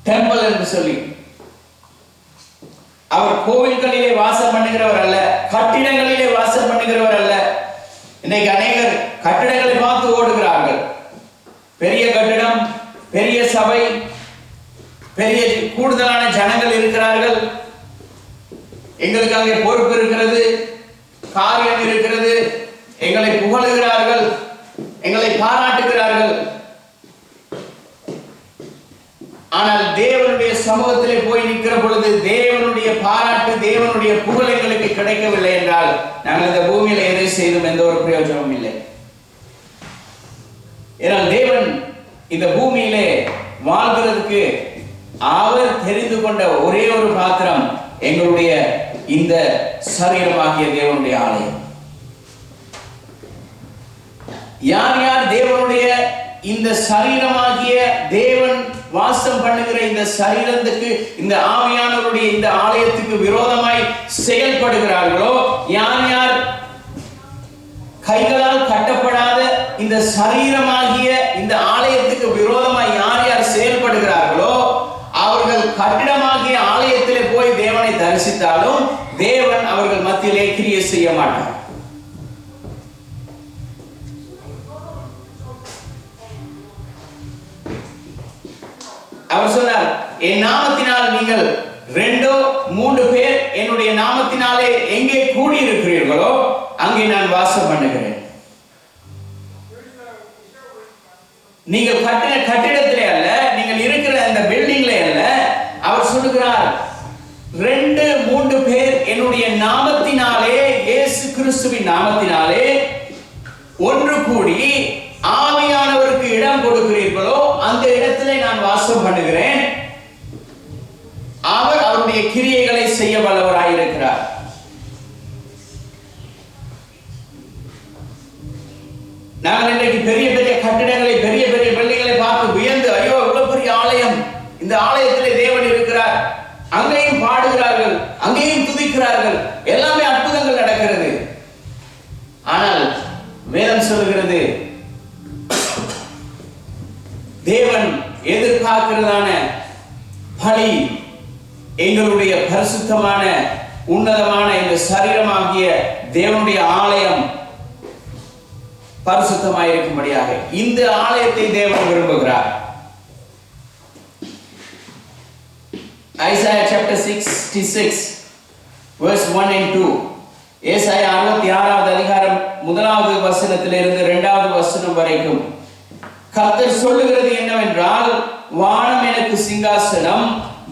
டெம்பிள் என்று சொல்லி. அவர் கோவில்களிலே வாசம் பண்ணுகிறவர் அல்ல, கட்டிடங்களிலே வாசம் பண்ணுகிறவர் அல்ல. இன்னைக்கு அநேகர் கட்டிடங்களை பார்த்து ஓடுகிறார்கள். பெரிய கட்டிடம், பெரிய சபை, பெரிய கூடுதலான ஜனங்கள் இருக்கிறார்கள், எங்களுக்கு அங்கே பொறுப்பு இருக்கிறது, காரியம் இருக்கிறது, எங்களை புகழுகிறார்கள், எங்களை பாராட்டுகிறார்கள். ஆனால் தேவனுடைய சமூகத்திலே போய் நிற்கிற பொழுது தேவனுடைய பாராட்டு, தேவனுடைய புகழ் எங்களுக்கு கிடைக்கவில்லை என்றால் நாங்கள் இந்த பூமியில எதை செய்தும் எந்த ஒரு பிரயோஜனமும் இல்லை. ஏனால் தேவன் இந்த பூமியிலே வாழ்கிறதுக்கு அவர் தெரிந்து கொண்ட ஒரே ஒரு பாத்திரம் எங்களுடைய இந்த சரீரமாகிய தேவனுடைய ஆலயம். யார் யார் தேவனுடைய இந்த சரீரமாகிய தேவன் வாசம் பண்ணுகிற இந்த சரீரத்துக்கு, இந்த ஆவியானவருடைய இந்த ஆலயத்துக்கு விரோதமாய் செயல்படுகிறார்களோ, யார் யார் கைகளால் கட்டப்படாத இந்த சரீரமாகிய இந்த ஆலயத்துக்கு விரோதமாய் யார் யார் செயல்படுகிறார்களோ, அவர்கள் கட்டிடமாகிய ஆலயத்திலே போய் தேவனை தரிசித்தாலும் தேவன் அவர்கள் மத்தியிலே கிரியை செய்ய மாட்டார். அவர் சொன்னார், என் நாமத்தினால் நீங்கள் 2-3 பேர் என்னுடைய நாமத்தினாலே எங்கே கூடியிருக்கிறீர்களோ அங்கே நான் வாசம் பண்ணுகிறேன். நீங்கள் கட்டின கட்டிடத்திலே அல்ல, நீங்கள் இருக்கிற அந்த பில்டிங்ல அல்ல. அவர் சொல்லுகிறார், 2-3 பேர் என்னுடைய நாமத்தினாலே, இயேசு கிறிஸ்துவின் நாமத்தினாலே ஒன்று கூடி ஆவியானவருக்கு இடம் கொடுக்கிறீர்களோ அந்த இடத்திலே நான் வாசம் பண்ணுகிறேன். அவர் அவருடைய கிரியைகளை செய்ய வல்லவராயிருக்கிறார். நாங்கள் இன்றைக்கு பெரிய பெரிய கட்டிடங்களை, பெரிய பெரிய பில்டிங்களை பார்த்து வியந்து, ஐயோ இவ்வளவு பெரிய ஆலயம், இந்த ஆலயத்திலே தேவன் இருக்கிறார், அங்கேயும் பாடுகிறார்கள், அங்கேயும் துதிக்கிறார்கள், எல்லாமே அற்புதங்கள் நடக்கிறது. ஆனால் வேதம் சொல்லுகிறது, தேவன் எதிர்பார்க்கிறதான பலி எங்களுடைய பரிசுத்தமான உன்னதமான இந்த சரீரமாகிய தேவனுடைய ஆலயம் பரிசுத்தமாயிருக்கும்படியாக இந்த ஆலயத்தை தேவன் விரும்புகிறார். Isaiah chapter 66 verse 1 and 2. ஏசாயா 66வது அதிகாரம் 1வது வசனத்திலிருந்து 2வது வசனம் வரைக்கும் கர்த்தர் சொல்லுகிறது என்னவென்றால், வானம் எனக்கு சிங்காசனம்,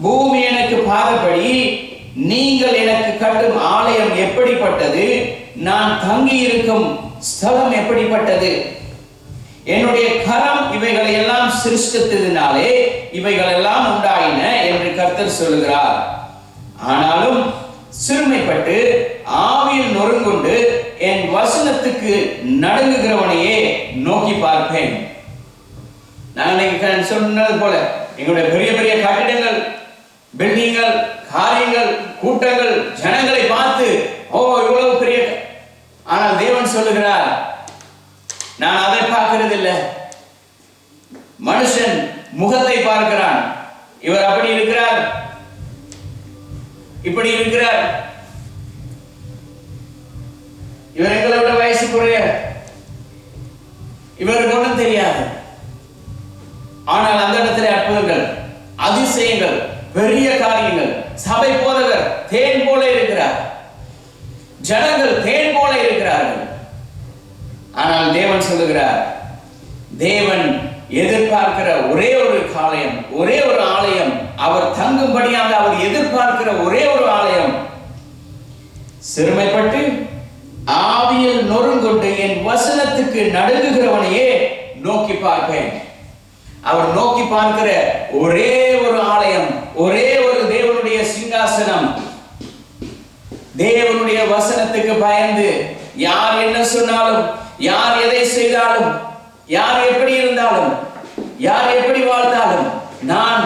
பூமி எனக்கு பாதபடி, நீங்கள் எனக்கு கட்டும் ஆலயம் எப்படிப்பட்டது, நான் தங்கி இருக்கும் ஸ்தலம் எப்படிப்பட்டது. என்னுடைய கரம் இவைகளை எல்லாம் சிருஷ்டித்ததினாலே இவைகள் எல்லாம் உண்டாயின என்று கர்த்தர் சொல்லுகிறார். ஆனாலும் சிறுமைப்பட்டு ஆவியில் நொறுங்குண்டு என் வசனத்துக்கு நடுங்குகிறவனையே நோக்கி பார்ப்பேன். நான் சொன்னது போல எங்களுடைய பெரிய பெரிய கட்டிடங்கள், பில்டிங்கள், காரியங்கள், கூட்டங்கள், ஜனங்களை பார்த்து ஓ இவ்வளவு பெரிய, ஆனால் தேவன் சொல்லுகிறார், நான் அதை பார்க்கிறது இல்லை. மனுஷன் முகத்தை பார்க்கிறான், இவர் அப்படி இருக்கிறார், இப்படி இருக்கிறார், இவர் எங்களை விட வயசு குறைய, இவருக்கு ஒன்றும் தெரியாது. ஆனால் அந்த இடத்துல அற்புதங்கள், அதிசயங்கள், பெரிய காரியங்கள், சபை போதகர் தேன் போல இருக்கிறார், ஜனங்கள் தேன் போல இருக்கிறார்கள். ஆனால் தேவன் சொல்லுகிறார், தேவன் எதிர்பார்க்கிற ஒரே ஒரு ஆலயம், ஒரே ஒரு ஆலயம், அவர் தங்கும்படியாக அவர் எதிர்பார்க்கிற ஒரே ஒரு ஆலயம், சிறுமைப்பட்டு ஆவியில் நொறுங்குண்டு என் வசனத்துக்கு நடுங்குகிறவனையே நோக்கி பார்ப்பேன். அவர் நோக்கி பார்க்கிற ஒரே ஒரு ஆலயம், ஒரே ஒரு தேவனுடைய சிங்காசனம், தேவனுடைய வசனத்துக்கு பயந்து யார் என்ன சொன்னாலும், யார் எதை செய்தாலும், யார் எப்படி இருந்தாலும், யார் எப்படி வாழ்ந்தாலும், நான்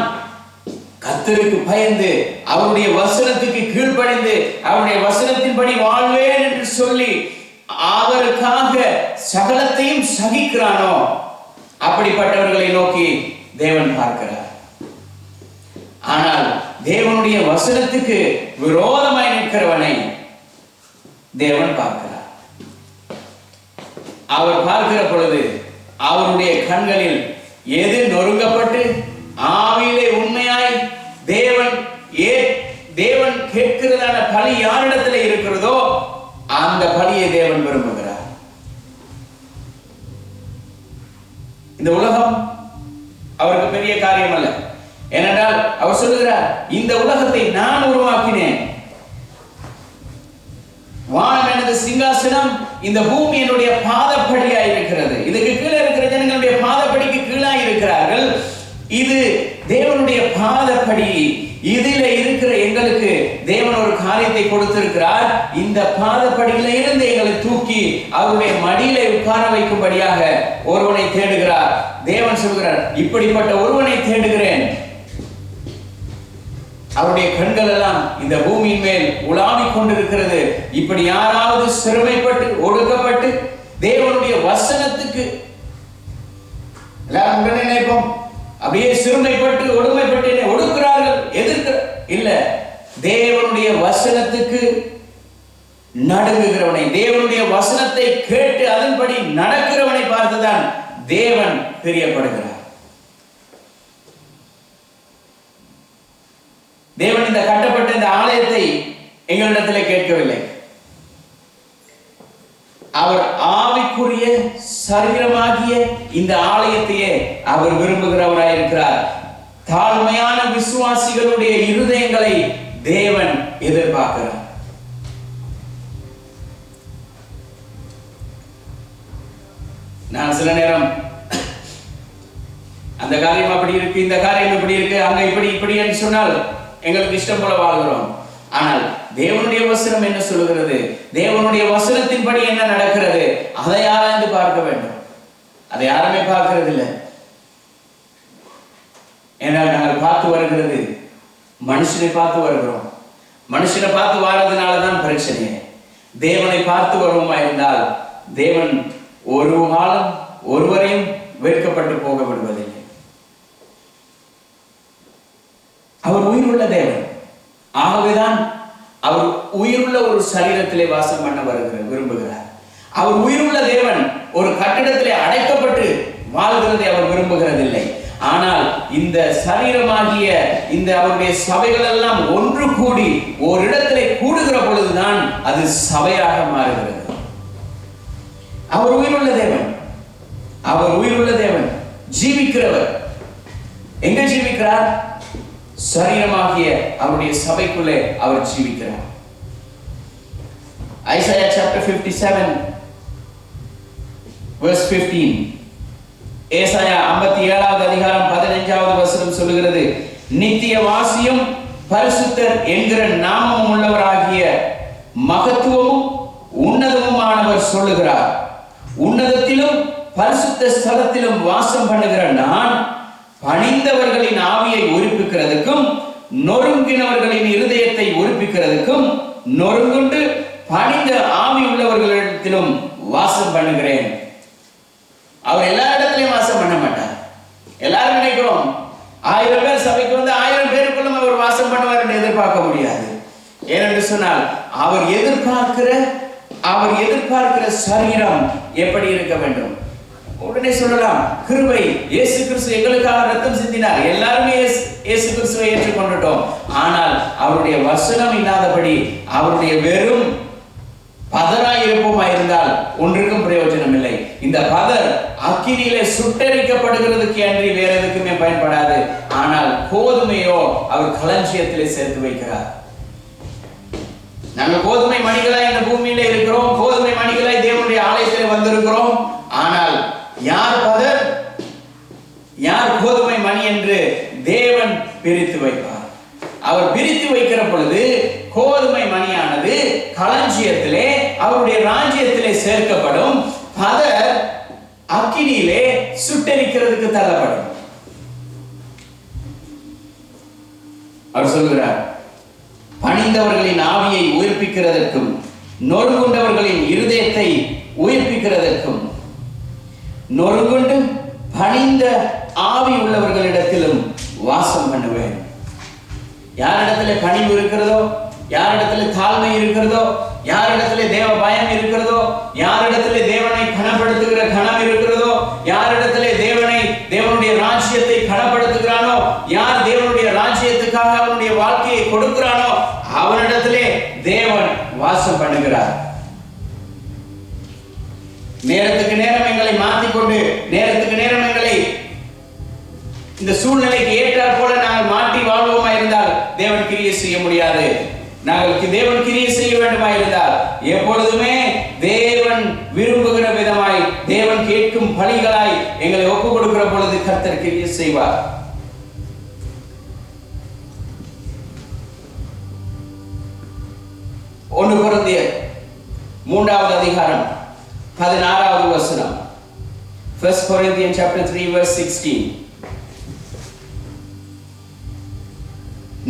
கர்த்தருக்கு பயந்து அவருடைய வசனத்துக்கு கீழ்ப்படிந்து அவருடைய வசனத்தின்படி வாழ்வேன் என்று சொல்லி அவருக்காக சகலத்தையும் சகிக்கிறானோ அப்படிப்பட்டவர்களை நோக்கி தேவன் பார்க்கிறார். ஆனால் தேவனுடைய வசனத்துக்கு விரோதமாய் நிற்கிறவனை தேவன் பார்க்கிறார். அவர் பார்க்கிற பொழுது அவருடைய கண்களில் எது நொறுங்கப்பட்டு ஆவியிலே உண்மையாய் தேவன் கேட்கிறதான பலி யாரிடத்தில் இருக்கிறதோ அந்த பலியை தேவன் விரும்புகிறார். இந்த உலகம் அவருக்கு பெரிய காரியம் அல்ல. ஏனென்றால் அவர் சொல்லுகிறார், இந்த உலகத்தை நான் உருவாக்கினேன். வானம் எனது சிங்காசனம், இந்த பூமி என்னுடைய பாதப்படியா இருக்கிறது. இதுக்கு கீழே இருக்கிற ஜனங்களுடைய பாதப்படிக்கு கீழாய் இருக்கிறார்கள். இது தேவனுடைய பாதப்படி. இதில இருக்கிற எங்களுக்கு தேவன் ஒரு காரியத்தை கொடுத்திருக்கிறார். இந்த பாதப்படியில இருந்து எங்களை தூக்கி அவருடைய மடியில உட்கார வைக்கும்படியாக ஒருவனை தேடுகிறார். தேவன் சொல்கிறார், இப்படிப்பட்ட ஒருவனை தேடுகிறேன். அவருடைய கண்கள் எல்லாம் இந்த பூமியின் மேல் உலாவிக் கொண்டிருக்கிறது. இப்படி யாராவது சிறுமைப்பட்டு ஒடுக்கப்பட்டு தேவனுடைய வசனத்துக்கு எல்லாரும் உடனே நினைப்போம், அப்படியே சிறுமைப்பட்டு ஒடுமைப்பட்டு ஒடுக்கிறார்கள், எதிர்க்கிற இல்ல. தேவனுடைய வசனத்துக்கு நடுங்குகிறவனை, தேவனுடைய வசனத்தை கேட்டு அதன்படி நடக்கிறவனை பார்த்துதான் தேவன் பிரியப்படுகிறார். தேவன் இந்த கட்டப்பட்ட இந்த ஆலயத்தை எங்களிடத்தில் கேட்கவில்லை. அவர் ஆவிக்குரிய சரீரமாகிய இந்த ஆலயத்தையே அவர் விரும்புகிறவராயிருக்கிறார். தாழ்மையான விசுவாசிகளுடைய இருதயங்களை தேவன் எதிர்பார்க்கிறார். நான் சில நேரம் அந்த காரியம் அப்படி இருக்கு, இந்த காரியம் இப்படி இருக்கு, அங்க இப்படி என்று சொன்னால் எங்களுக்கு இஷ்டம் போல வாழ்கிறோம். ஆனால் தேவனுடைய வசனம் என்ன சொல்லுகிறது, தேவனுடைய வசனத்தின்படி என்ன நடக்கிறது, அதை ஆராய்ந்து பார்க்க வேண்டும். அதை யாருமே பார்க்கிறது இல்லை. ஏனால் நாங்கள் பார்த்து வருகிறது மனுஷனை பார்த்து வருகிறோம். மனுஷனை பார்த்து வாரதுனாலதான் பிரச்சனை. தேவனை பார்த்து வருவோமா இருந்தால் தேவன் ஒரு காலம் ஒருவரையும் வெட்கப்பட்டு போக விடுவதில்லை. அவர் உயிருள்ள தேவன். ஆகவேதான் அவர் உயிருள்ள ஒரு சரீரத்திலே வாசம் பண்ண விரும்புகிறார். அவர் உயிருள்ள தேவன் ஒரு கட்டிடத்திலே அடைக்கப்பட்டு வாழ்கிறதை அவர் விரும்புகிறதில்லை. ஆனால் இந்த சரீரமாகிய இந்த அவருடைய சபைகள் எல்லாம் ஒன்று கூடி ஒரு இடத்திலே கூடுகிற பொழுதுதான் அது சபையாக மாறுகிறது. அவர் உயிருள்ள தேவன். அவர் உயிருள்ள தேவன், ஜீவிக்கிறவர். எங்க ஜீவிக்கிறார்? சரீரமாகிய அவருடைய சபைக்குள்ளே அவர் ஜீவிக்கிறார். Isaiah chapter 57 verse 15. ஏசாயா 57வது அதிகாரம் 15வது வசனம் சொல்லுகிறது, நித்திய வாசியும் பரிசுத்தர் என்கிற நாமமும் உள்ளவராகிய மகத்துவமும் உன்னதமுமானவர் சொல்லுகிறார், உன்னதத்திலும் பரிசுத்த ஸ்தலத்திலும் வாசம் பண்ணுகிற நான் பணிந்தவர்களின் ஆவியை உயிர்ப்பிக்கிறதுக்கும் நொறுங்கினவர்களின் இருதயத்தை உயிர்ப்பிக்கிறதுக்கும் நொறுங்குண்டு பணிந்த ஆவி உள்ளவர்களிடத்திலும் வாசம் பண்ணுகிறேன். அவர் எல்லா இடத்திலையும் வாசம் பண்ண மாட்டார். எல்லாரும் நினைக்கிறோம் 1000 பேர் சபைக்கு வந்து 1000 பேருக்குள்ளும் அவர் வாசம் பண்ணுவார் என்று எதிர்பார்க்க முடியாது. ஏனென்று சொன்னால் அவர் எதிர்பார்க்கிற சரீரம் எப்படி இருக்க வேண்டும்? உடனே சொல்லலாம், கிருபை, இயேசு கிறிஸ்து எங்களுக்காக ரத்தம் சிந்தினார், எல்லாருமே இயேசு கிறிஸ்துவை ஏற்றுக்கொண்டுட்டோம். ஆனால் அவருடைய வசனம் இல்லாதபடி அவருடைய வெறும் பதராய் இருப்போமா இருந்தால் ஒன்றுக்கும் பிரயோஜனம் இல்லை. இந்த பதர் அக்கினியிலே சுட்டரிக்கப்படுகிறதுக்கு அன்றி வேற எதுக்குமே பயன்படாது. ஆனால் கோதுமையோ அவர் களஞ்சியத்திலே சேர்த்து வைக்கிறார். நாங்கள் கோதுமை மணிகளாய் இந்த பூமியில இருக்கிறோம், கோதுமை மணிகளாய் தேவனுடைய ஆலயத்திலே வந்திருக்கிறோம். ஆனால் யார் பதர், யார் கோதுமை மணி என்று தேவன் பிரித்து வைப்பார். அவர் பிரித்து வைக்கிற பொழுது கோதுமை மணியானது களஞ்சியத்திலே அவருடைய ராஜ்யத்திலே சேர்க்கப்படும், பதர் அக்கினியிலே சுட்டரிக்கிறதுக்கு தள்ளப்படும். அவர் சொல்கிறார், பணிந்தவர்களின் ஆவியை உயிர்ப்பிக்கிறதற்கும் நொறுங்குண்டவர்களின் இருதயத்தை உயிர்ப்பிக்கிறதற்கும் நொறுங்குண்டு பணிந்த ஆவி உள்ளவர்களிடத்திலும் வாசம் பண்ணுவேன். யாரிடத்துல பணிவு இருக்கிறதோ, யாரிடத்துல தாழ்மை இருக்கிறதோ, யாரிடத்துல தேவ பயம் இருக்கிறதோ, யாரிடத்துல தேவனை கனப்படுத்துகிற கனம் இருக்கிறதோ, யாரிடத்துல தேவனுடைய ராஜ்யத்தை கனப்படுத்துகிறானோ, யார் தேவனுடைய ராஜ்யத்துக்காக அவனுடைய வாழ்க்கையை கொடுக்கிறானோ அவனிடத்திலே தேவன் வாசம் பண்ணுகிறார். நேரத்துக்கு நேரம் எங்களை மாற்றிக்கொண்டு, நேரத்துக்கு நேரம் எங்களை இந்த சூழ்நிலைக்கு ஏற்றாற் போல நாங்கள் மாற்றி வாழ்வோமா இருந்தால் தேவன் கிரியை செய்ய முடியாது. நாங்கள் தேவன் கிரியை செய்ய வேண்டுமா இருந்தால் எப்பொழுதுமே தேவன் விரும்புகிற விதமாய், தேவன் கேட்கும் பலிகளாய் எங்களை ஒப்புக் கொடுக்கிற பொழுது கர்த்தர் கிரியை செய்வார். ஒன்று கொரிந்தியர் 3வது அதிகாரம் 16வது வசனம். 1 Corinthians chapter 3 verse 16.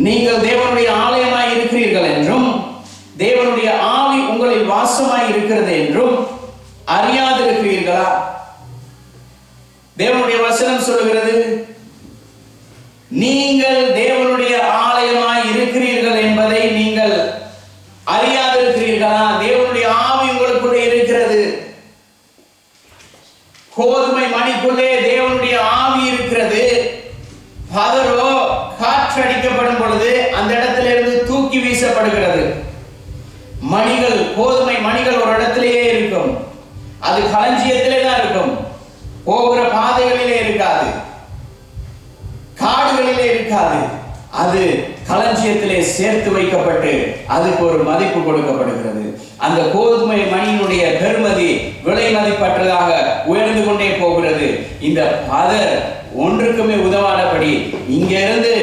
நீங்கள் தேவனுடைய ஆலயமாய் இருக்கிறீர்கள் என்றும் தேவனுடைய ஆவி உங்களில் வாசமாய் இருக்கிறது என்றும் அறியாதிருக்கிறீர்களா? தேவனுடைய வசனம் சொல்லுகிறது, நீங்கள் தேவனுடைய ஆலயமாய் இருக்கிறீர்கள் என்பதை நீங்கள் அறியாதிருக்கிறீர்களா? தேவனுடைய ஆவி உங்களுக்குள்ளே இருக்கிறது. கோதுமை மணிக்குள்ளே தேவனுடைய ஆவி இருக்கிறது. பதரோ காற்றடிக்கப்படும் பொழுது அந்த இடத்திலிருந்து தூக்கி வீசப்படுகிறது. மணிகள், கோதுமை மணிகள் ஒரு இடத்திலேயே இருக்கும். அது களஞ்சியத்திலே தான் இருக்கும். போகிற பாதைகளிலே இருக்காது, காடுகளிலே இருக்காது. அது களஞ்சியத்திலே சேர்த்து வைக்கப்பட்டு அதுக்கு ஒரு மதிப்பு கொடுக்கப்படுகிறது. அந்த கோதுமை மணியினுடைய பெருமதி விலை மதிப்பற்றதாக உயர்ந்து கொண்டே போகிறது. இந்த பதர் ஒன்றுக்குமே உதவாதபடி இங்கிருந்து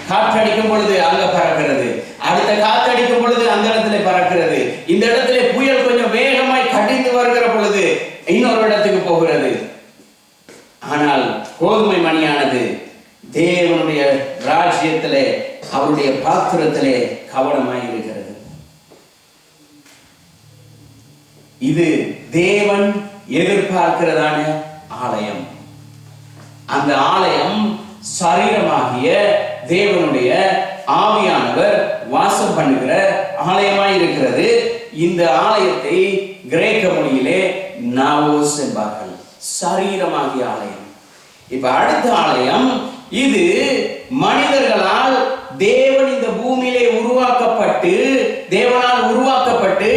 காற்றடிக்கும் பொழுது அங்க பறக்கிறது, அடுத்த காற்றடிக்கும் பொழுது அந்த இடத்துல பறக்கிறது, இந்த இடத்துல புயல் கொஞ்சம் வேகமாய் கடிந்து வருகிற பொழுது இன்னொரு இடத்துக்கு போகிறது. ஆனால் கோதுமை மணியானது தேவனுடைய ராஜ்யத்திலே, அவருடைய பாத்திரத்திலே கவனமாய் இருக்கிறது. இது தேவன் எதிர்பார்க்கிறதான ஆலயம். அந்த ஆலயம் சரீரமாகிய தேவனுடைய ஆவியானவர் வாசம் பண்ணுகிற ஆலயமாய் இருக்கிறது. இந்த ஆலயத்தை கிரேக்க மொழியிலே நாவோஸ் என்பார்கள், சரீரமாகிய ஆலயம். இப்ப அடுத்த ஆலயம், இது மனிதர்களால் தேவன் இந்த பூமியிலே உருவாக்கப்பட்டு, தேவனால் உருவாக்கப்பட்டு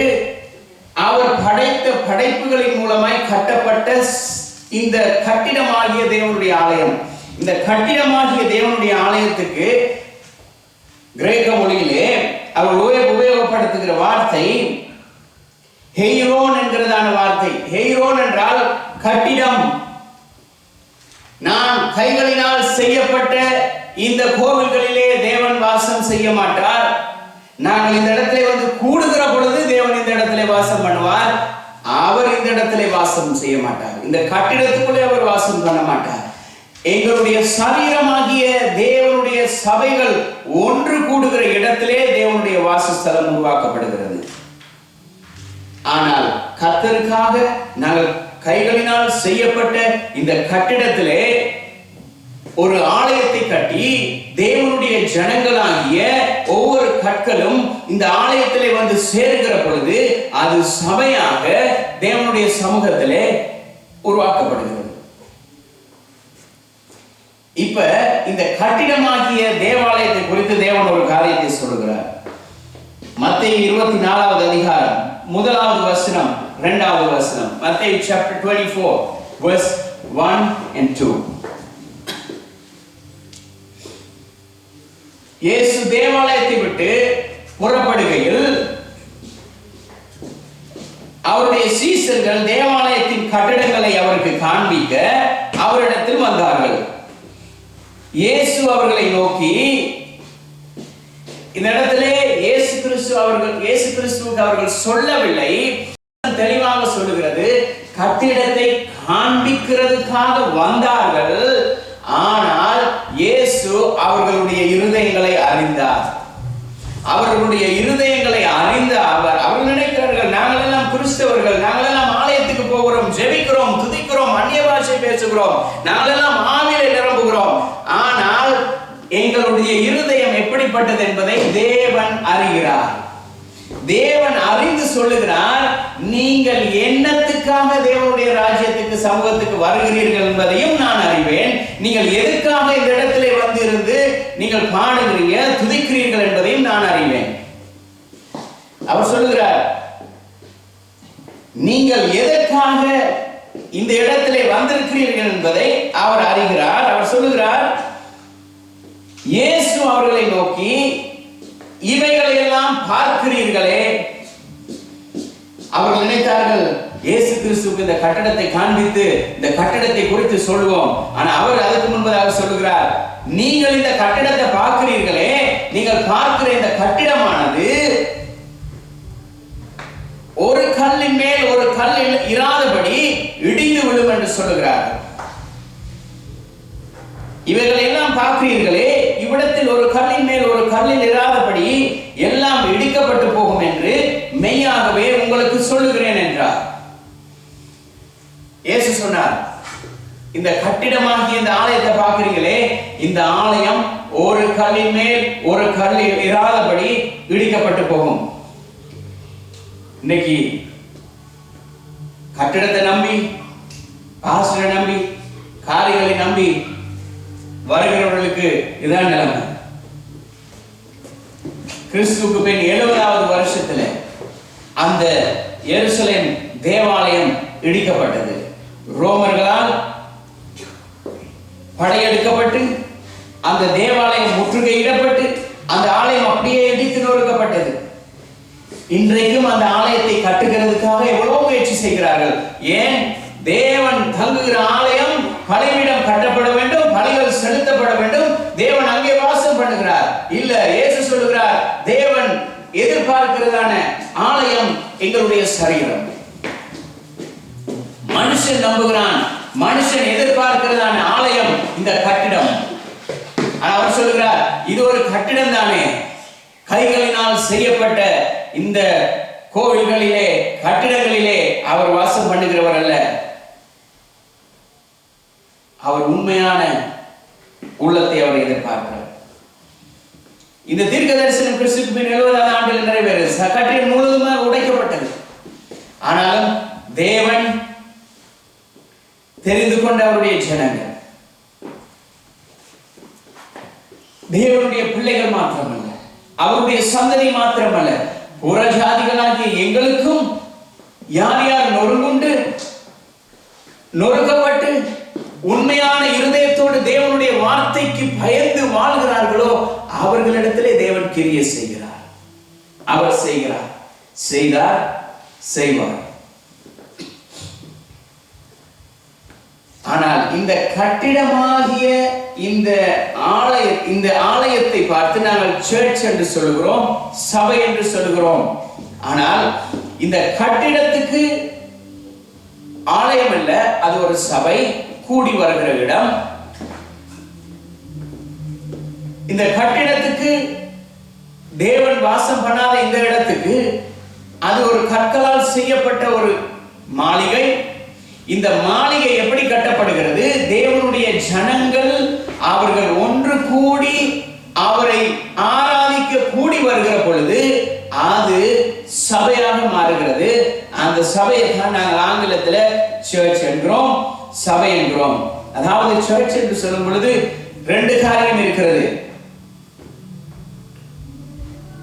அவர் படைத்த படைப்புகளின் மூலமாய் கட்டப்பட்ட இந்த கட்டிடமாகிய தேவனுடைய ஆலயம். இந்த கட்டிடமாகிய தேவனுடைய ஆலயத்துக்கு கிரேக்க மொழியிலே அவர் உபயோகப்படுத்துகிற வார்த்தை ஹெய்ரோன் என்கிறதான வார்த்தை. ஹெய்ரோன் என்றால் கட்டிடம். நான் கைகளினால் செய்யப்பட்ட இந்த கோவில்களிலே தேவன் வாசம் செய்ய மாட்டார். நாங்கள் இந்த இடத்திலே வந்து கூடுகிற பொழுது தேவன் இந்த இடத்திலே வாசம் பண்ணுவார். அவர் இந்த இடத்திலே வாசம் செய்ய மாட்டார். இந்த கட்டிடத்துக்குள்ளே அவர் வாசம் பண்ண மாட்டார். எங்களுடைய சரீரமாகிய தேவனுடைய சபைகள் ஒன்று கூடுகிற இடத்திலே தேவனுடைய வாசஸ்தலம் உருவாக்கப்படுகிறது. ஆனால் கர்த்தருக்காக நாங்கள் கைகளினால் செய்யப்பட்ட இந்த கட்டிடத்திலே ஒரு ஆலயத்தை கட்டி தேவனுடைய ஜனங்களாகிய ஒவ்வொரு கற்களும் இந்த ஆலயத்திலே வந்து சேர்கிற பொழுது அது சபையாக தேவனுடைய சமூகத்திலே உருவாக்கப்படுகிறது. இப்ப இந்த கட்டிடமாகிய தேவாலயத்தை குறித்து தேவன் ஒரு காரியத்தை சொல்லுகிறார். மத்தேயு 24வது அதிகாரம் 1வது வசனம் 2வது வசனம். மத்தேயு chapter 24 verse 1 and 2. இயேசு தேவாலயத்தை விட்டு புறப்படுகையில் அவருடைய சீஷர்கள் தேவாலயத்தின் கட்டிடங்களை அவருக்கு காண்பிக்க அவரிடத்தில் வந்தார்கள். இயேசு அவர்களை நோக்கி, இந்த இடத்திலே இயேசு கிறிஸ்துவுக்கு அவர்கள் சொல்லவில்லை, தெளிவாக சொல்லுகிறது, கட்டிடத்தை காண்பிக்கிறதுக்காக வந்தார்கள். ஆனால் இயேசு அவர்களுடைய இருதயங்களை அறிந்தார். அவர்களுடைய இருதயங்களை அறிந்த அவர்கள் நினைக்கிறார்கள், நாங்கள் எல்லாம் கிறிஸ்தவர்கள், நாங்கள் எல்லாம் ஆலயத்துக்கு போகிறோம், ஜெபிக்கிறோம், துதிக்கிறோம், அந்நிய பாஷை பேசுகிறோம், நாங்கள் எல்லாம் ஆவியிலே நிரம்புகிறோம். ஆனால் எங்களுடைய இருதயம் எப்படிப்பட்டது என்பதை தேவன் அறிகிறார். தேவன் அறிந்து சொல்லுகிறார், நீங்கள் என்னத்துக்காக தேவனுடைய ராஜ்யத்துக்கு சமூகத்துக்கு வருகிறீர்கள் என்பதையும் நான் அறிவேன். நீங்கள் எதுக்காக இந்த இடத்திலே வந்து இருந்து நீங்கள் பாடுகிறீங்க, துதிக்கிறீர்கள் என்பதையும் நான் அறிவேன். அவர் சொல்லுகிறார், நீங்கள் எதற்காக இந்த இடத்திலே வந்திருக்கிறீர்கள் என்பதை அவர் அறிகிறார். அவர் சொல்லுகிறார், இயேசு அவர்களை நோக்கி, இவைகளை எல்லாம் பார்க்கிறீர்களே. அவர்கள் நினைத்தார்கள், இயேசு கிறிஸ்துவுக்கு இந்த கட்டடத்தை காண்பித்து இந்த கட்டடத்தை குறித்து சொல்லுவோம். ஆனா அவர் அதுக்கு முன்பதாக சொல்லுகிறார், நீங்கள் இந்த கட்டிடத்தை பார்க்கிறீர்களே, நீங்கள் பார்க்கிற இந்த கட்டிடமானது ஒரு கல்லின் மேல் ஒரு கல் இராதபடி இடிந்து விழும் என்று சொல்லுகிறார். இவைகளை எல்லாம் பார்க்கிறீர்களே, இவ்விடத்தில் ஒரு கல்லின் மேல் ஒரு கல்லில் இராதபடி எல்லாம் இடிக்கப்பட்டு போகும் என்று மெய்யாகவே உங்களுக்கு சொல்லுகிறேன் என்றார். இயேசு சொன்னார், இந்த கட்டிடமாகிய இந்த ஆலயத்தை பார்க்கிறீங்களே, இந்த ஆலயம் ஒரு கல்லின் மேல் ஒரு கல்லில் இராதபடி இடிக்கப்பட்டு போகும். இன்னைக்கு கட்டிடத்தை நம்பி, பாஸ்டரை நம்பி, காரியங்களை நம்பி வருகிறவர்களுக்கு இதான் நிலைமை. கிறிஸ்துவுக்கு பின் 70வது வருஷத்துல அந்த எருசலேம் தேவாலயம் இடிக்கப்பட்டது. ரோமர்களால் படையெடுக்கப்பட்டு அந்த தேவாலயம் முற்றுகையிடப்பட்டு அந்த ஆலயம் அப்படியே இடித்து நொறுக்கப்பட்டது. இன்றைக்கும் அந்த ஆலயத்தை கட்டுகிறதுக்காக எவ்வளவு முயற்சி செய்கிறார்கள். ஏன்? தேவன் தங்குகிற ஆலயம் பலிபீடம் கட்டப்பட வேண்டும், பலிகள் செலுத்தப்பட வேண்டும், தேவன் அங்கே வாசம் பண்ணுகிறார். இல்ல, இயேசு சொல்லுகிறார், தேவன் எதிர்பார்க்கிறதான ஆலயம் எங்களுடைய சரீரம். மனுஷன் நம்புகிறான், மனுஷன் எதிர்பார்க்கிறதான ஆலயம் இந்த கட்டிடம். அவர் சொல்லுகிறார், இது ஒரு கட்டிடம் தானே, கைகளினால் செய்யப்பட்ட இந்த கோவில்களிலே கட்டிடங்களிலே அவர் வாசம் பண்ணுகிறவர் அல்ல. அவர் உண்மையான உள்ளத்தை அவர் எதிர்பார்க்கிறார். இந்த தீர்க்க தரிசனம் கிறிஸ்துவுக்கு பின் 70வது ஆண்டில் நிறைவேறும். கட்டிடம் முழுவதுமாக உடைக்கப்பட்டது. ஆனாலும் தேவன் தெரிந்து கொண்ட அவருடைய ஜனங்கள், தேவனுடைய பிள்ளைகள் மாத்திரமல்ல, அவருடைய சந்ததி மாத்திரமல்ல, புறஜாதிகளாகிய எங்களுக்கும் யார் யார் நொறுங்குண்டு நொறுக்கப்பட்டு உண்மையான இருதயத்தோடு தேவனுடைய வார்த்தைக்கு பயந்து வாழ்கிறார்களோ அவர்களிடத்திலே தேவன் கிரியை செய்கிறார். அவர் செய்கிறார், செய்தார், செய்வார். ஆனால் இந்த கட்டிடமாகிய இந்த ஆலயத்தை பார்த்து நாங்கள் சர்ச் என்று சொல்லுகிறோம், சபை என்று சொல்லுகிறோம். ஆனால் இந்த கட்டிடத்துக்கு ஆலயம் அல்ல, அது ஒரு சபை, கூடி வருகிற இடம். இந்த கட்டிடத்துக்கு தேவன் வாசம் பண்ணாத இந்த இடத்துக்கு அது ஒரு கற்களால் செய்யப்பட்ட ஒரு மாளிகை. இந்த மாளிகை எப்படி கட்டப்படுகிறது? தேவனுடைய ஜனங்கள் அவர்கள் ஒன்று கூடி அவரை ஆராதிக்க கூடி வருகிற பொழுது அது சபையாக மாறுகிறது. அந்த சபையை தான் நாங்கள் ஆங்கிலத்தில் சர்ச் என்கிறோம், சபை என்கிறோம். அதாவது சர்ச் என்று சொல்லும் பொழுது ரெண்டு காரியம் இருக்கிறது.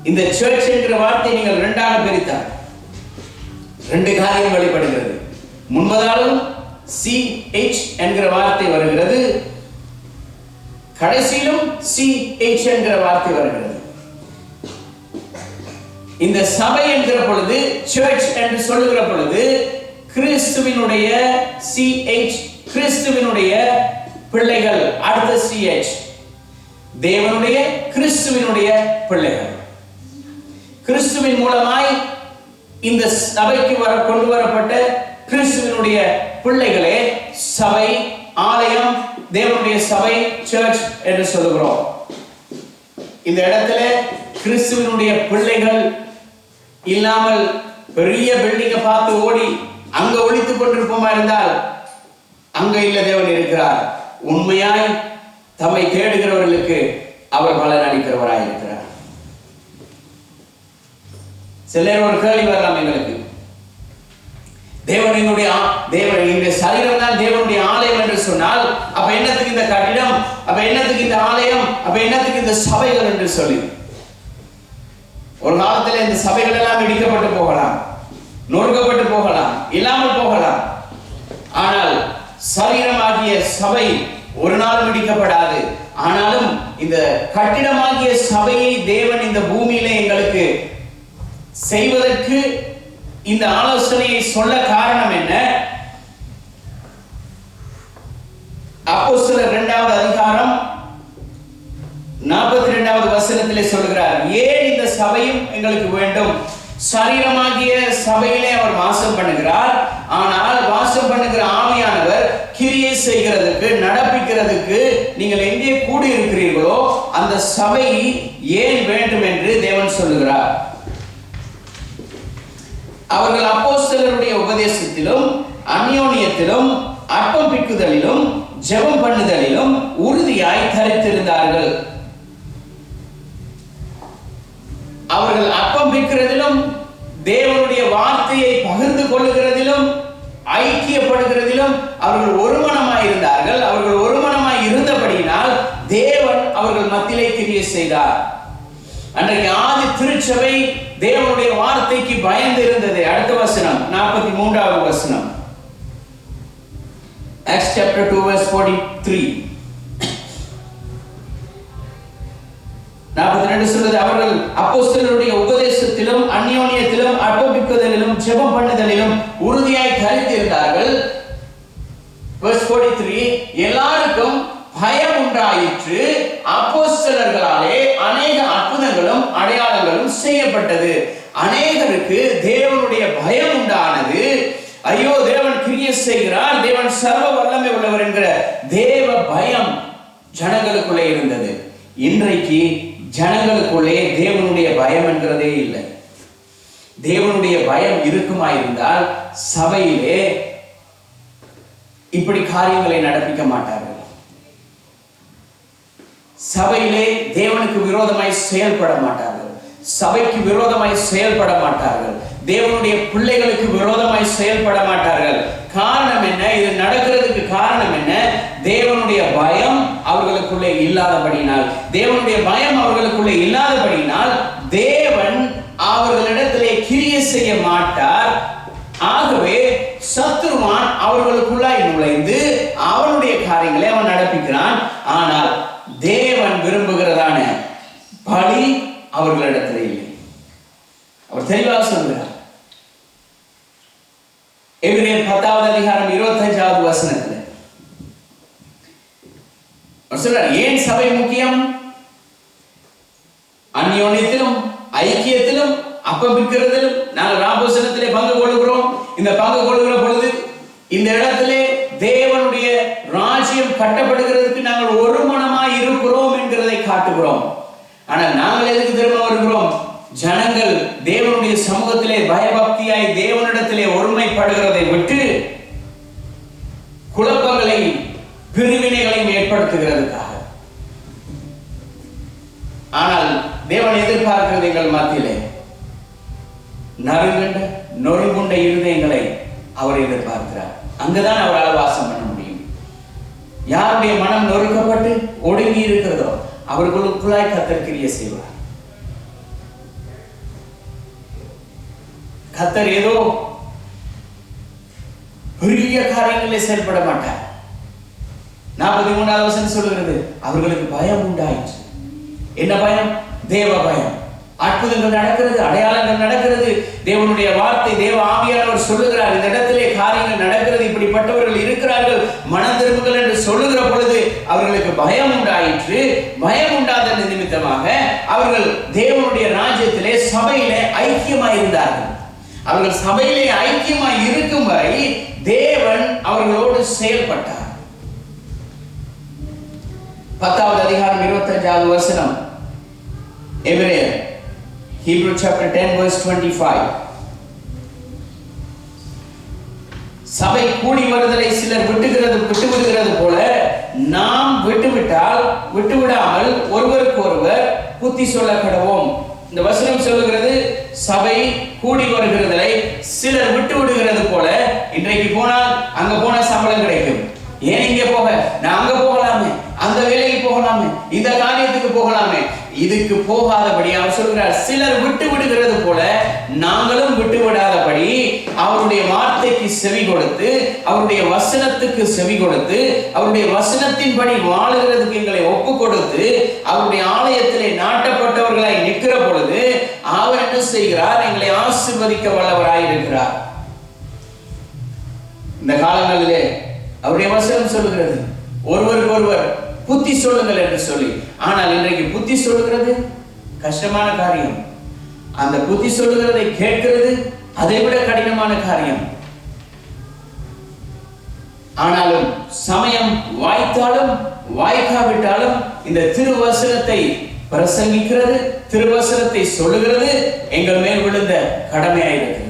இந்த சர்ச் என்கிற வார்த்தை நீங்கள் ரெண்டாக பிரித்தால் ரெண்டு காரியம் வெளிப்படுகிறது. முன்பதாலும் CH என்கிற வார்த்தை வருகிறது, கடைசியிலும் CH என்கிற வார்த்தை வருகிறது. இந்த சபை என்கிற பொழுது, சர்ச் என்று சொல்லுகிற பொழுது, கிறிஸ்துவினுடைய CH, கிறிஸ்துவினுடைய பிள்ளைகள். அடுத்த CH, தேவனுடைய கிறிஸ்துவினுடைய பிள்ளைகள். கிறிஸ்துவின் மூலமாய் இந்த சபைக்கு கொண்டு வரப்பட்ட கிறிஸ்துவினுடைய பிள்ளைகளே சபை, ஆலயம், தேவனுடைய சபை, சர்ச் என்று சொல்லுகிறோம். இந்த இடத்துல கிறிஸ்துவினுடைய பிள்ளைகள் இல்லாமல் பெரிய பில்டிங்கை பார்த்து ஓடி அங்க ஒழித்துக் கொண்டிருப்போமா இருந்தால் அங்க இல்ல, தேவன் இருக்கிறார். உண்மையாய் தம்மை தேடுகிறவர்களுக்கு அவர் பலன் அளிக்கிறவராய் இருக்கிறார். சிலர் ஒரு கேள்வி வரலாம் எங்களுக்கு, தேவனுடைய சரீரம் தான் தேவனுடைய ஆலயம் என்று சொன்னால் அப்ப என்னத்துக்கு இந்த கட்டிடம், அப்ப என்னத்துக்கு இந்த ஆலயம், அப்ப என்னத்துக்கு இந்த சபைகள் என்று சொல்லி. ஒரு காலத்தில் இந்த சபைகள் எல்லாம் இடிக்கப்பட்டு போகலாம், நொறுக்கப்பட்டு போகலாம், இல்லாமல் போகலாம். ஆனால் சரீரமாகிய சபை ஒரு நாளும் இடிக்கப்படாது. ஆனாலும் இந்த கட்டிடமாகிய சபையை தேவன் இந்த பூமியிலே எங்களுக்கு செய்வதற்கு இந்த ஆலோசனையை சொல்ல காரணம் என்ன? அப்போஸ்தலர் 2வது அதிகாரம் 42வது வசனத்திலே சொல்கிறார், ஏன் இந்த சபையும் எங்களுக்கு வேண்டும்? சரீரமாகிய சபையிலே அவர் வாசம் பண்ணுகிறார். ஆனால் வாசம் பண்ணுகிற ஆவியானவர் கிரியை செய்கிறதுக்கு, நடப்பிக்கிறதுக்கு நீங்கள் எங்கே கூடி இருக்கிறீர்களோ அந்த சபை ஏன் வேண்டும் என்று தேவன் சொல்லுகிறார். அவர்கள் அப்போஸ்தலருடைய உபதேசத்திலும் அந்யோன்யத்திலும் அப்பம் பிக்குதலிலும் ஜெபம் பண்ணுதலிலும் உறுதியாய் தரித்திருந்தார்கள். அவர்கள் அப்பம் பிக்கிறதிலும் தேவனுடைய வார்த்தையை பகிர்ந்து கொள்ளுகிறதிலும் ஐக்கியப்படுகிறதிலும் அவர்கள் ஒருமனமாய் இருந்தார்கள். அவர்கள் ஒருமனமாய் இருந்தபடியினால் தேவன் அவர்கள் மத்தியிலே கிரியை செய்தார். அன்றைக்கு ஆதி திருச்சபை தேவனுடைய வார்த்தைக்கு பயந்து இருந்தது. அடுத்த வசனம் 43வது வசனம், Acts chapter 2 verse 43. 42 சொல்லுது, அவர்கள் அப்போஸ்தலருடைய உபதேசத்திலும் அந்யோன்யத்திலும் அப்பபிக்குதலிலும் ஜெபம் பண்ணுதலிலும் உறுதியாய் தரித்திருந்தார்கள். verse 43, எல்லாருக்கும் பயம் உண்டாயிற்று. அப்போஸ்தலர்களாலே அநேக அற்புதங்களும் அடையாளங்களும் செய்யப்பட்டது. அநேகருக்கு தேவனுடைய பயம் உண்டானது. ஐயோ, தேவன் கிரியை செய்கிறார், தேவன் சர்வ வல்லமை உள்ளவர் என்கிற தேவ பயம் ஜனங்களுக்குள்ளே இருந்தது. இன்றைக்கு ஜனங்களுக்குள்ளே தேவனுடைய பயம் என்கிறதே இல்லை. தேவனுடைய பயம் இருக்குமாயிருந்தால் சபையிலே இப்படி காரியங்களை நடப்பிக்க மாட்டார்கள். சபையிலே தேவனுக்கு விரோதமாய் செயல்பட மாட்டார்கள். சபைக்கு விரோதமாய் செயல்பட மாட்டார்கள். தேவனுடைய பிள்ளைகளுக்கு விரோதமாய் செயல்பட மாட்டார்கள். காரணம் என்ன? இது நடக்கிறதுக்கு காரணம் என்ன? தேவனுடைய பயம் அவர்களுக்குள்ளே இல்லாதபடியினால். தேவனுடைய பயம் அவர்களுக்குள்ளே இல்லாதபடியினால் தேவன் அவர்களிடத்திலே கிரியை செய்ய மாட்டார். ஆகவே சத்துருவான் அவர்களுக்குள்ளாய் நுழைந்து அவனுடைய காரியங்களை அவன் நடப்பிக்கிறான். ஆனால் தேவன் விரும்புகிறதான பலி அவர்களிடத்தில் இல்லை. அவர் தெளிவாக சொல்கிறார். எபிரேயர் 10வது அதிகாரம் 25வது வசனத்தில் அவர் சொல்றார், ஏன் சபை முக்கியம்? அந்யோன்யத்திலும் ஐக்கியத்திலும் அப்பம் பிற்கிறதிலும் நாங்கள் ராபோசனத்திலே பங்கு கொள்கிறோம். இந்த பங்கு கொள்கிற பொழுது இந்த இடத்திலே தேவனுடைய ராஜ்யம் கட்டப்படுகிறதுக்கு நாங்கள் ஒரு மனமாய் இருக்கிறோம் என்கிறதை காட்டுகிறோம். ஆனால் நாங்கள் எதுக்கு திரும்ப வருகிறோம்? ஜனங்கள் தேவனுடைய சமூகத்திலே பயபக்தியாய் தேவனிடத்திலே ஒருமைப்படுகிறதை விட்டு குழப்பங்களை பிரிவினைகளையும் ஏற்படுத்துகிறதுக்காக. ஆனால் தேவன் எதிர்பார்க்கிறது எங்கள் மத்தியிலே நொறுங்குண்ட இருதயங்களை அவர் எதிர்பார்க்கிறார். அங்குதான் அவரால் வாசம் பண்ண முடியும். யாருடைய மனம் நொறுக்கப்பட்டு ஒடுங்கி இருக்கிறதோ அவர்களுக்குள்ளாய் கர்த்தர் கிரியை செய்வார். கர்த்தர் ஏதோ பெரிய காரியங்களில் செயல்பட மாட்டார். 43வது வசனம் சொல்லுகிறது, அவர்களுக்கு பயம் உண்டாயிற்று. என்ன பயம்? தேவ பயம். அற்புதங்கள் நடக்கிறது, அடையாளங்கள் நடக்கிறது. தேவனுடைய வார்த்தை, தேவ ஆவியானவர் சொல்லுகிறார், இந்த இடத்திலே காரியங்கள் நடக்கிறது, இப்படிப்பட்டவர்கள் இருக்கிறார்கள், மனம் திரும்புங்கள் என்று சொல்லுகிற பொழுது அவர்களுக்கு பயம் உண்டாயிற்று. பயம் உண்டாத நிமித்தமாக அவர்கள் தேவனுடைய ராஜ்யத்திலே சபையிலே ஐக்கியமாய் இருந்தார்கள். அவர்கள் சபையிலே ஐக்கியமாய் இருக்கும் வரை தேவன் அவர்களோடு செயல்பட்டார். 10வது அதிகாரம் 25வது வசனம், எபிரேயர் Hebrew chapter 10 verse 25. சபை கூடி வருதலை சிலர் விட்டுவிடுகிறது போல நாம் விட்டுவிடாமல் ஒருவருக்கு ஒருவர் புத்தி சொல்ல கடவோம். இந்த வசனம் சொல்லுகிறது, சபை கூடி வருகிறதை சிலர் விட்டு விடுகிறது போல. இன்றைக்கு போனால் அங்க போன சம்பளம் கிடைக்கும், ஏன் இங்க போக, நான் அங்க போகலாமே, அந்த வேலைக்கு போகலாமே, இந்த காரியத்துக்கு போகலாமே, இதுக்கு போகாதபடி அவர் சொல்கிறார், சிலர் விட்டு விடுகிறது போல நாங்களும் விட்டு விடாதபடி அவருடைய வார்த்தைக்கு செவி கொடுத்து, அவருடைய வசனத்துக்கு செவி கொடுத்து, அவருடைய வசனத்தின்படி வாழுகிறதுக்கு எங்களை ஒப்பு கொடுத்து, அவருடைய ஆலயத்திலே நாட்டப்பட்டவர்களாய் நிற்கிற பொழுது அவர் என்ன செய்கிறார்? எங்களை ஆசீர்வதிக்க வல்லவராய் இருக்கிறார். இந்த காலங்களிலே அவருடைய வசனம் சொல்லுகிறது, ஒருவருக்கு ஒருவர் புத்தி சொல்லுங்கள் என்று சொல்லி. ஆனால் இன்றைக்கு புத்தி சொல்லுகிறது கஷ்டமான காரியம். அந்த புத்தி சொல்லுகிறதை கேட்கிறது அதை விட கடினமான காரியம். ஆனாலும் சமயம் வாய்த்தாலும் வாய்க்காவிட்டாலும் இந்த திருவசனத்தை பிரசங்கிக்கிறது, திருவசனத்தை சொல்லுகிறது எங்கள் மேல் விழுந்த கடமையாயிருக்கிறது.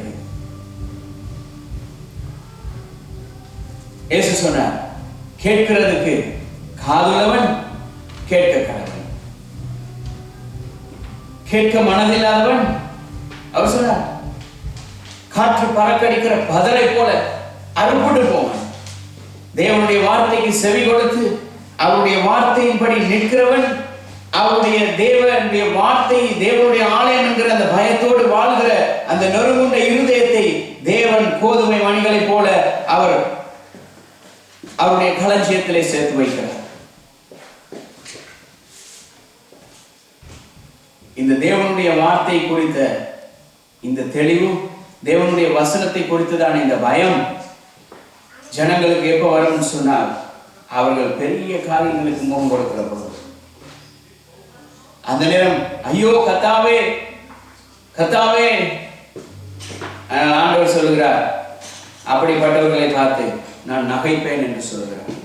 இயேசு சொன்னார், கேட்கிறதுக்கு காதுள்ளவன் கேட்க கடவன், கேட்க மனதில்லாதவன், அவர் சொன்னார், காற்று பறக்கடிக்கிற பதரை போல அறுப்புட்டு போவான். தேவனுடைய வார்த்தைக்கு செவி கொடுத்து அவருடைய வார்த்தையின்படி நிற்கிறவன், அவருடைய தேவனுடைய வார்த்தை, தேவனுடைய ஆலயம் என்கிற அந்த பயத்தோடு வாழ்கிற அந்த நொறுங்குண்ட இருதயத்தை தேவன் கோதுமை மணிகளைப் போல அவர் அவருடைய களஞ்சியத்திலே சேர்த்து வைக்கிறார். இந்த தேவனுடைய வார்த்தை குறித்த இந்த தெளிவு, தேவனுடைய வசனத்தை குறித்துதான் இந்த பயம் ஜனங்களுக்கு எப்ப வரும்னு சொன்னால், அவர்கள் பெரிய காரியங்களுக்கு முகம் கொடுக்கிற பொழுது அந்த நேரம் ஐயோ கர்த்தாவே கர்த்தாவே. ஆண்டவர் சொல்லுகிறார், அப்படிப்பட்டவர்களை பார்த்து நான் நகைப்பேன் என்று சொல்லுகிறார்,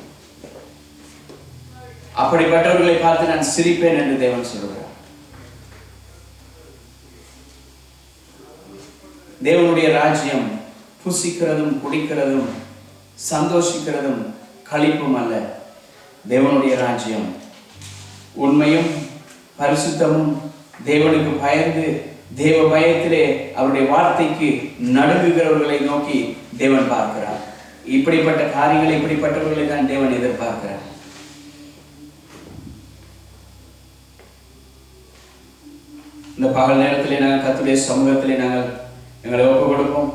அப்படிப்பட்டவர்களை பார்த்து நான் சிரிப்பேன் என்று தேவன் சொல்லுகிறார். தேவனுடைய ராஜ்யம் புசிக்கிறதும் குடிக்கிறதும் சந்தோஷிக்கிறதும் களிப்பும் அல்ல. தேவனுடைய ராஜ்யம் உண்மையும் பரிசுத்தமும், தேவனுக்கு பயந்து தேவ பயத்திலே அவருடைய வார்த்தைக்கு நடுங்குகிறவர்களை நோக்கி தேவன் பார்க்கிறார். இப்படிப்பட்ட காரியங்களை, இப்படிப்பட்டவர்களை தான் தேவன் எதிர்பார்க்கிறார். இந்த பகல் நேரத்திலே நாங்கள் கர்த்தருடைய சமூகத்திலே நாங்கள் எங்களை ஒப்பு கொடுப்போம்.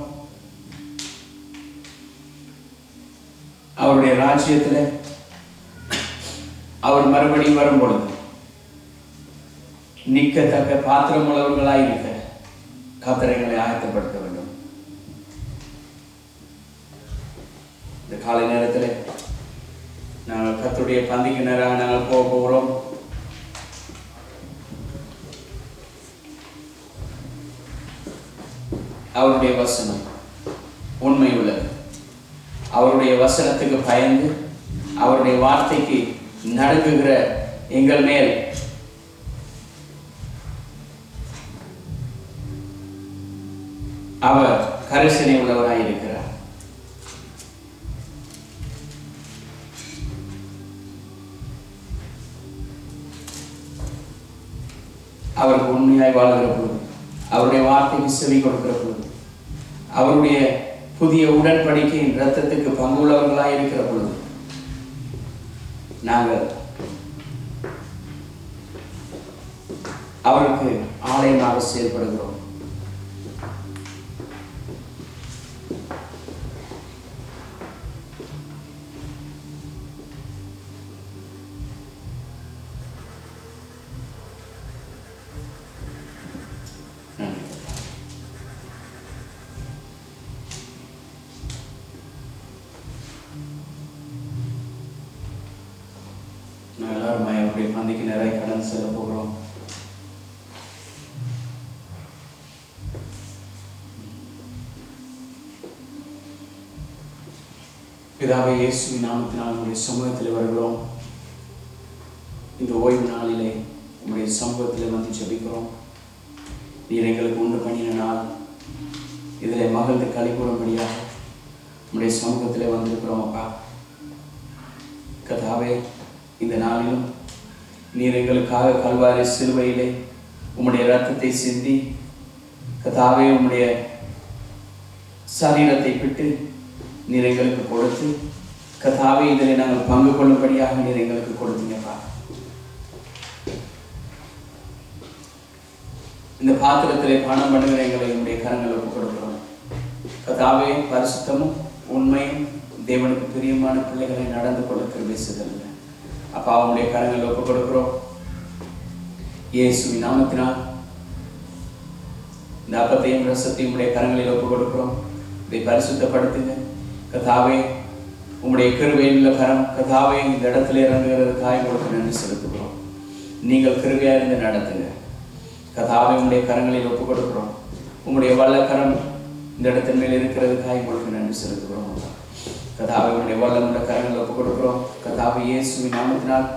அவருடைய ராஜ்யத்தில் அவர் மறுபடியும் வரும் பொழுது நிற்கத்தக்க பாத்திரம் உள்ளவர்களாய் இருக்க கர்த்தர் எங்களை ஆயத்தப்படுத்த வேண்டும். இந்த காலை நேரத்தில் நாங்கள் கர்த்தருடைய பந்திக்கு நேராக நாங்கள் போக போகிறோம். அவருடைய வசனம் உண்மை உள்ளது. அவருடைய வசனத்துக்கு பயந்து அவருடைய வார்த்தைக்கு நடுங்குகிற எங்கள் மேல் அவர் கரிசனை உள்ளவராய் இருக்கிறார். அவருக்கு உண்மையாய் வாழ்கிற பொழுது, அவருடைய வார்த்தைக்கு செவி கொடுக்கிற பொழுது, அவருடைய புதிய உடன்படிக்கையின் இரத்தத்துக்கு பங்குள்ளவர்களாய் இருக்கிற பொழுது நாங்கள் அவருக்கு ஆலயமாக செயல்படுகிறோம். பந்திக்கு நிறைய கடன் செல்ல போகிறோம். பிதாவே, இயேசுவின் நாமத்தினால் உங்களுடைய சமூகத்தில் வருகிறோம். இந்த ஓய்வு நாளிலே உங்களுடைய சமூகத்தில் வந்து ஜெபிக்கிறோம். நீர் எங்களுக்கு உண்டு பண்ணின நாள், இதில் மகிழ்ந்து களி கூறும்படியாக உம்முடைய சமூகத்திலே வந்திருக்கிறோம் அப்பா. கர்த்தாவே, இந்த நாளிலும் நீர் எங்களுக்காக கல்வாரி சிலுவையிலே உம்முடைய இரத்தத்தை சிந்தி கர்த்தாவே உம்முடைய சரீரத்தை விட்டு நீர் எங்களுக்கு கொடுத்து கர்த்தாவே இதில் நாங்கள் பங்கு கொள்ளும்படியாக நீர் எங்களுக்கு கொடுத்தீங்கப்பா. இந்த பாத்திரத்திலே பானம் பண்ணுகிற எங்களை உம்முடைய கரங்களுக்கு கொடுக்கிறோம். கர்த்தாவே, பரிசுத்தமும் உண்மையும் தேவனுக்கு பிரியமான பிள்ளைகளை நடந்து கொள்ள கிருபை செய்தல்ல அப்பா. உம்முடைய கரங்கள் ஒப்புக் கொடுக்கிறோம். இயேசுவின் நாமத்தினால் இந்த அப்பத்தையும் ரசத்தையும் உம்முடைய கரங்களில் ஒப்புக் கொடுக்கிறோம். இதை பரிசுத்தப்படுத்துங்க கர்த்தாவே. உம்முடைய கிருபையுள்ள கரம் கர்த்தாவே இந்த இடத்துல இறங்குகிறதுக்காக உங்களுக்கு நன்றி செலுத்துகிறோம். நீங்கள் கிருபையா இருந்து நடத்துங்க கர்த்தாவே. உம்முடைய கரங்களில் ஒப்புக் கொடுக்கிறோம். உம்முடைய வல்லக்கரம் இந்த இடத்தின் மேல் இருக்கிறதுக்காக உங்களுக்கு நன்றி செலுத்துகிறோம் கர்த்தாவே. உம்முடைய வல்லமுள்ள கரங்களை ஒப்புக் கொடுக்கிறோம் கர்த்தாவே. இயேசுவின் நாமத்தினால்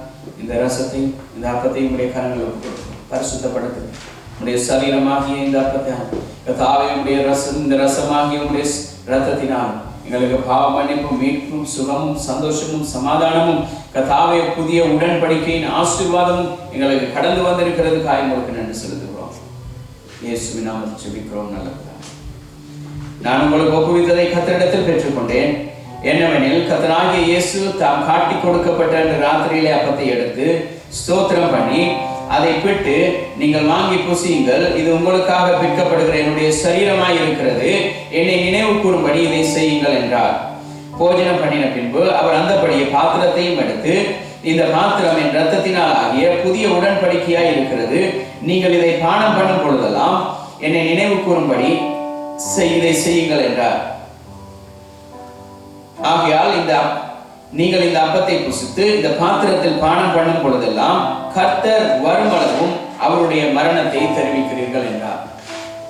இந்த ரசத்தையும் இந்த அப்பத்தையும் உம்முடைய கரங்களை ஒப்புக் கொடுக்கிறோம். பரிசுத்தப்படுத்துங்க. உம்முடைய சரீரமாகிய இந்த அப்பத்தை கர்த்தாவே உம்முடைய இந்த ரசமாகிய உம்முடைய இரத்தத்தினால் எங்களுக்கு பாவ மன்னிப்பும் மீட்பும் சுகமும் சந்தோஷமும் சமாதானமும் கர்த்தாவே புதிய உடன்படிக்கையின் ஆசீர்வாதமும் எங்களுக்கு கடந்து வந்திருக்கிறதுக்காக உங்களுக்கு நன்றி செலுத்துகிறோம். இயேசுவின் நாமத்தில் ஜெபிக்கிறோம் நல்ல பிதாவே. நான் உங்களுக்கு ஒப்புவித்ததை கர்த்தரிடத்தில் பெற்றுக்கொண்டேன். என்னவெனில் கர்த்தராகிய இயேசு தாம் காட்டி கொடுக்கப்பட்ட அந்த ராத்திரியிலே அப்பத்தை எடுத்து ஸ்தோத்திரம் பண்ணி அதை பிட்டு, நீங்கள் வாங்கி புசியுங்கள், இது உங்களுக்காக விற்கப்படுகிற என்னுடைய சரீரமாய் இருக்கிறது, என்னை நினைவு கூறும்படி இதை செய்யுங்கள் என்றார். போஜனம் பண்ணின பின்பு அவர் அந்தபடியே பாத்திரத்தையும் எடுத்து, இந்த பாத்திரம் என் இரத்தத்தினால் ஆகிய புதிய உடன்படிக்கையாய் இருக்கிறது, நீங்கள் இதை பானம் பண்ணும் பொழுதெல்லாம் என்னை நினைவு கூறும்படி இதை செய்யுங்கள் என்றார். ஆகையால் நீங்கள் இந்த அப்பத்தை புசித்து இந்த பாத்திரத்தில் பானம் பண்ணும் பொழுதெல்லாம் கர்த்தர் வருமளவும் அவருடைய மரணத்தை தெரிவிக்கிறீர்கள் என்றார்.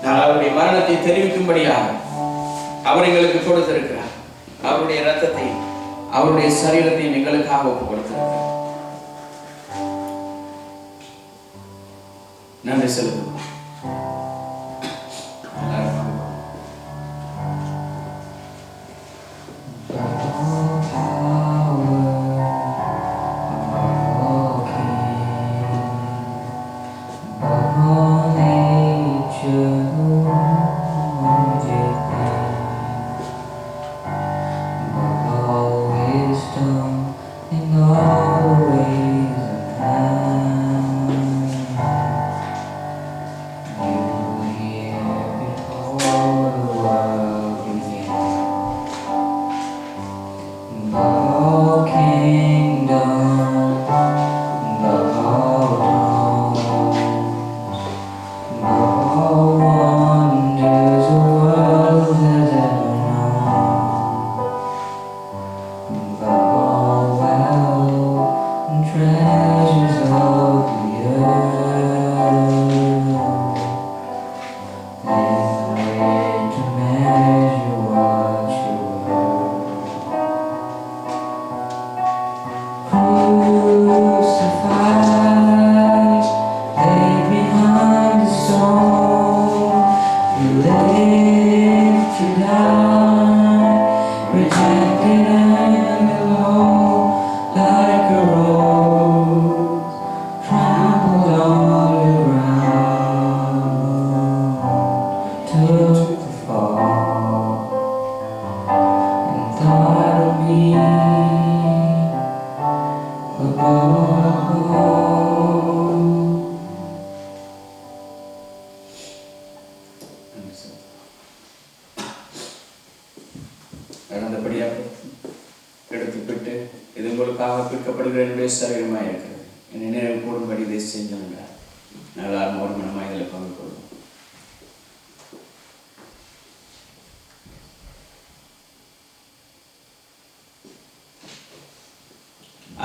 நான் அவருடைய மரணத்தை தெரிவிக்கும்படியாக அவர் எங்களுக்கு கொடுத்திருக்கிறார். அவருடைய இரத்தத்தை அவருடைய சரீரத்தையும் எங்களுக்காக ஒப்புக் கொடுத்திருக்கிறார். நன்றி செலுத்துவோம். நடந்தபடியாக எடுத்துக்கிட்டு இது உங்களுக்காக பிற்கப்படுகிற என்னுடைய சரீரமாக இருக்கிறது, என்னை நினைவு கூடும்படி இதை செஞ்சோம். எல்லாரும் ஒரு மனமாக இதில் பங்கு கொள்வோம்.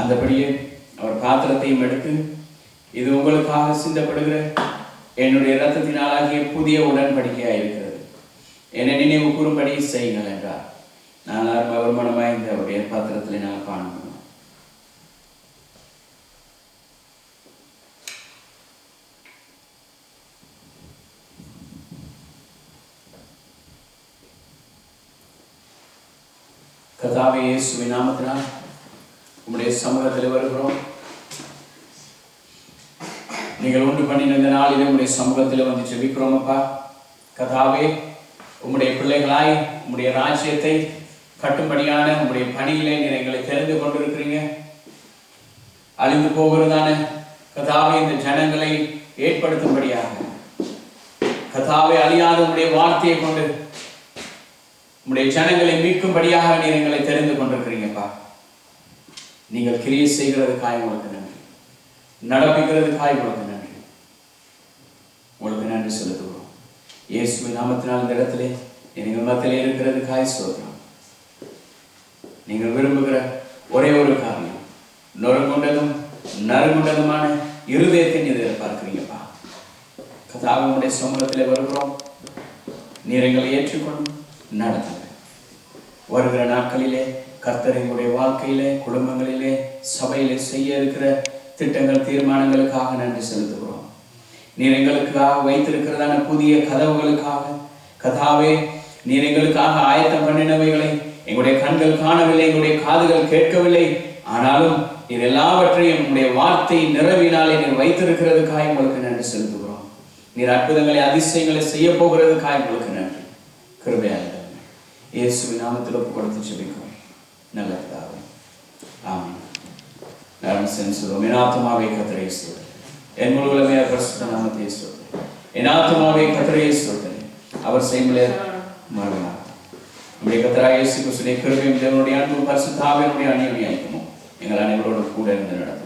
அந்தபடியே அவர் பாத்திரத்தையும் எடுத்து, இது உங்களுக்காக சிந்தப்படுகிற என்னுடைய இரத்தத்தினாலாகிய புதிய உடன்படிக்கையாக இருக்கிறது, என்னை நினைவு கூறும்படி செய்யுங்கள் என்றார். நான் அவர் மனமாய் இந்த அவருடைய பாத்திரத்தில் நாங்கள் காணணும். கர்த்தாவே இயேசுவின் நாமத்தினால் உம்முடைய சமூகத்தில் வருகிறோம். நீங்கள் உண்டு பண்ணின இந்த நாளிலே உம்முடைய சமூகத்தில் வந்து ஜெபிக்கிறோம் அப்பா. கர்த்தாவே உம்முடைய பிள்ளைகளாய் உம்முடைய ராஜ்யத்தை கட்டும்படியான உம்முடைய பணியிலே நீர் எங்களை தெரிந்து கொண்டிருக்கிறீங்க. அழிந்து போகிறதான கர்த்தாவே இந்த ஜனங்களை ஏற்படுத்தும்படியாக கர்த்தாவே அழியாத உம்முடைய வார்த்தையை கொண்டு உம்முடைய ஜனங்களை மீட்கும்படியாக நீர் எங்களை தெரிந்து கொண்டிருக்கிறீங்கப்பா. நீங்கள் கிரியை செய்கிறதுக்காய் உங்களுக்கு நன்றி, நடப்பிக்கிறதுக்காய் உங்களுக்கு நன்றி, உங்களுக்கு நன்றி செலுத்துகிறோம். இயேசுவின் நாமத்தினால் இந்த இடத்திலே எங்கள் மத்தியிலே இருக்கிறதுக்காய் ஸ்தோத்திரம். நீங்கள் விரும்புகிற ஒரே ஒரு காரியம் நொறுங்குண்டதும் நறுங்குண்டதுமான இருதயத்தை நீர் எதிர்பார்க்கிறீங்கப்பா. கர்த்தாவே உம்முடைய சமூகத்திலே வருகிறோம். நீர் எங்களை ஏற்றுக்கொண்டு நடத்துங்க. வருகிற நாட்களிலே கர்த்தர் எங்களுடைய வாழ்க்கையிலே, குடும்பங்களிலே, சபையிலே செய்ய இருக்கிற திட்டங்கள், தீர்மானங்களுக்காக நன்றி செலுத்துகிறோம். நீர் எங்களுக்காக வைத்திருக்கிறதான புதிய கதவுகளுக்காக கர்த்தாவே நீர் எங்களுக்காக ஆயத்தம் பண்ணினவைகளை எங்களுடைய கண்கள் காணவில்லை, எங்களுடைய காதுகள் கேட்கவில்லை. ஆனாலும் நீர் எல்லாவற்றையும் உங்களுடைய வார்த்தை நிறைவினாலே நீர் வைத்திருக்கிறதுக்காக உங்களுக்கு நன்றி செலுத்துகிறோம். நீர் அற்புதங்களை, அதிசயங்களை செய்ய போகிறதுக்காக உங்களுக்கு நன்றி. கிருபையாக இயேசுவின் நாமத்தில் ஒப்பு கொடுத்து ஜெபிக்கிறோம் நல்ல பிதாவே, ஆமென். நான் சென்சுரோம். என் ஆத்துமாவே கர்த்தரை ஸ்தோத்திரி, என் முழுவதுமே பரிசுத்த நாமத்தை ஸ்தோத்திரி. என் ஆத்துமாவே கர்த்தரை ஸ்தோத்திரி, அவர் செய்மலே மரணம். நம்முடைய கர்த்தராகிய இயேசு கிறிஸ்துவின் கிருபையும் தேவனுடைய அன்பும் பரிசுத்த ஆவியினுடைய அந்யோன்ய ஐக்கியமும் எங்கள் அனைவரோடும் கூட இருந்து நடத்தும்.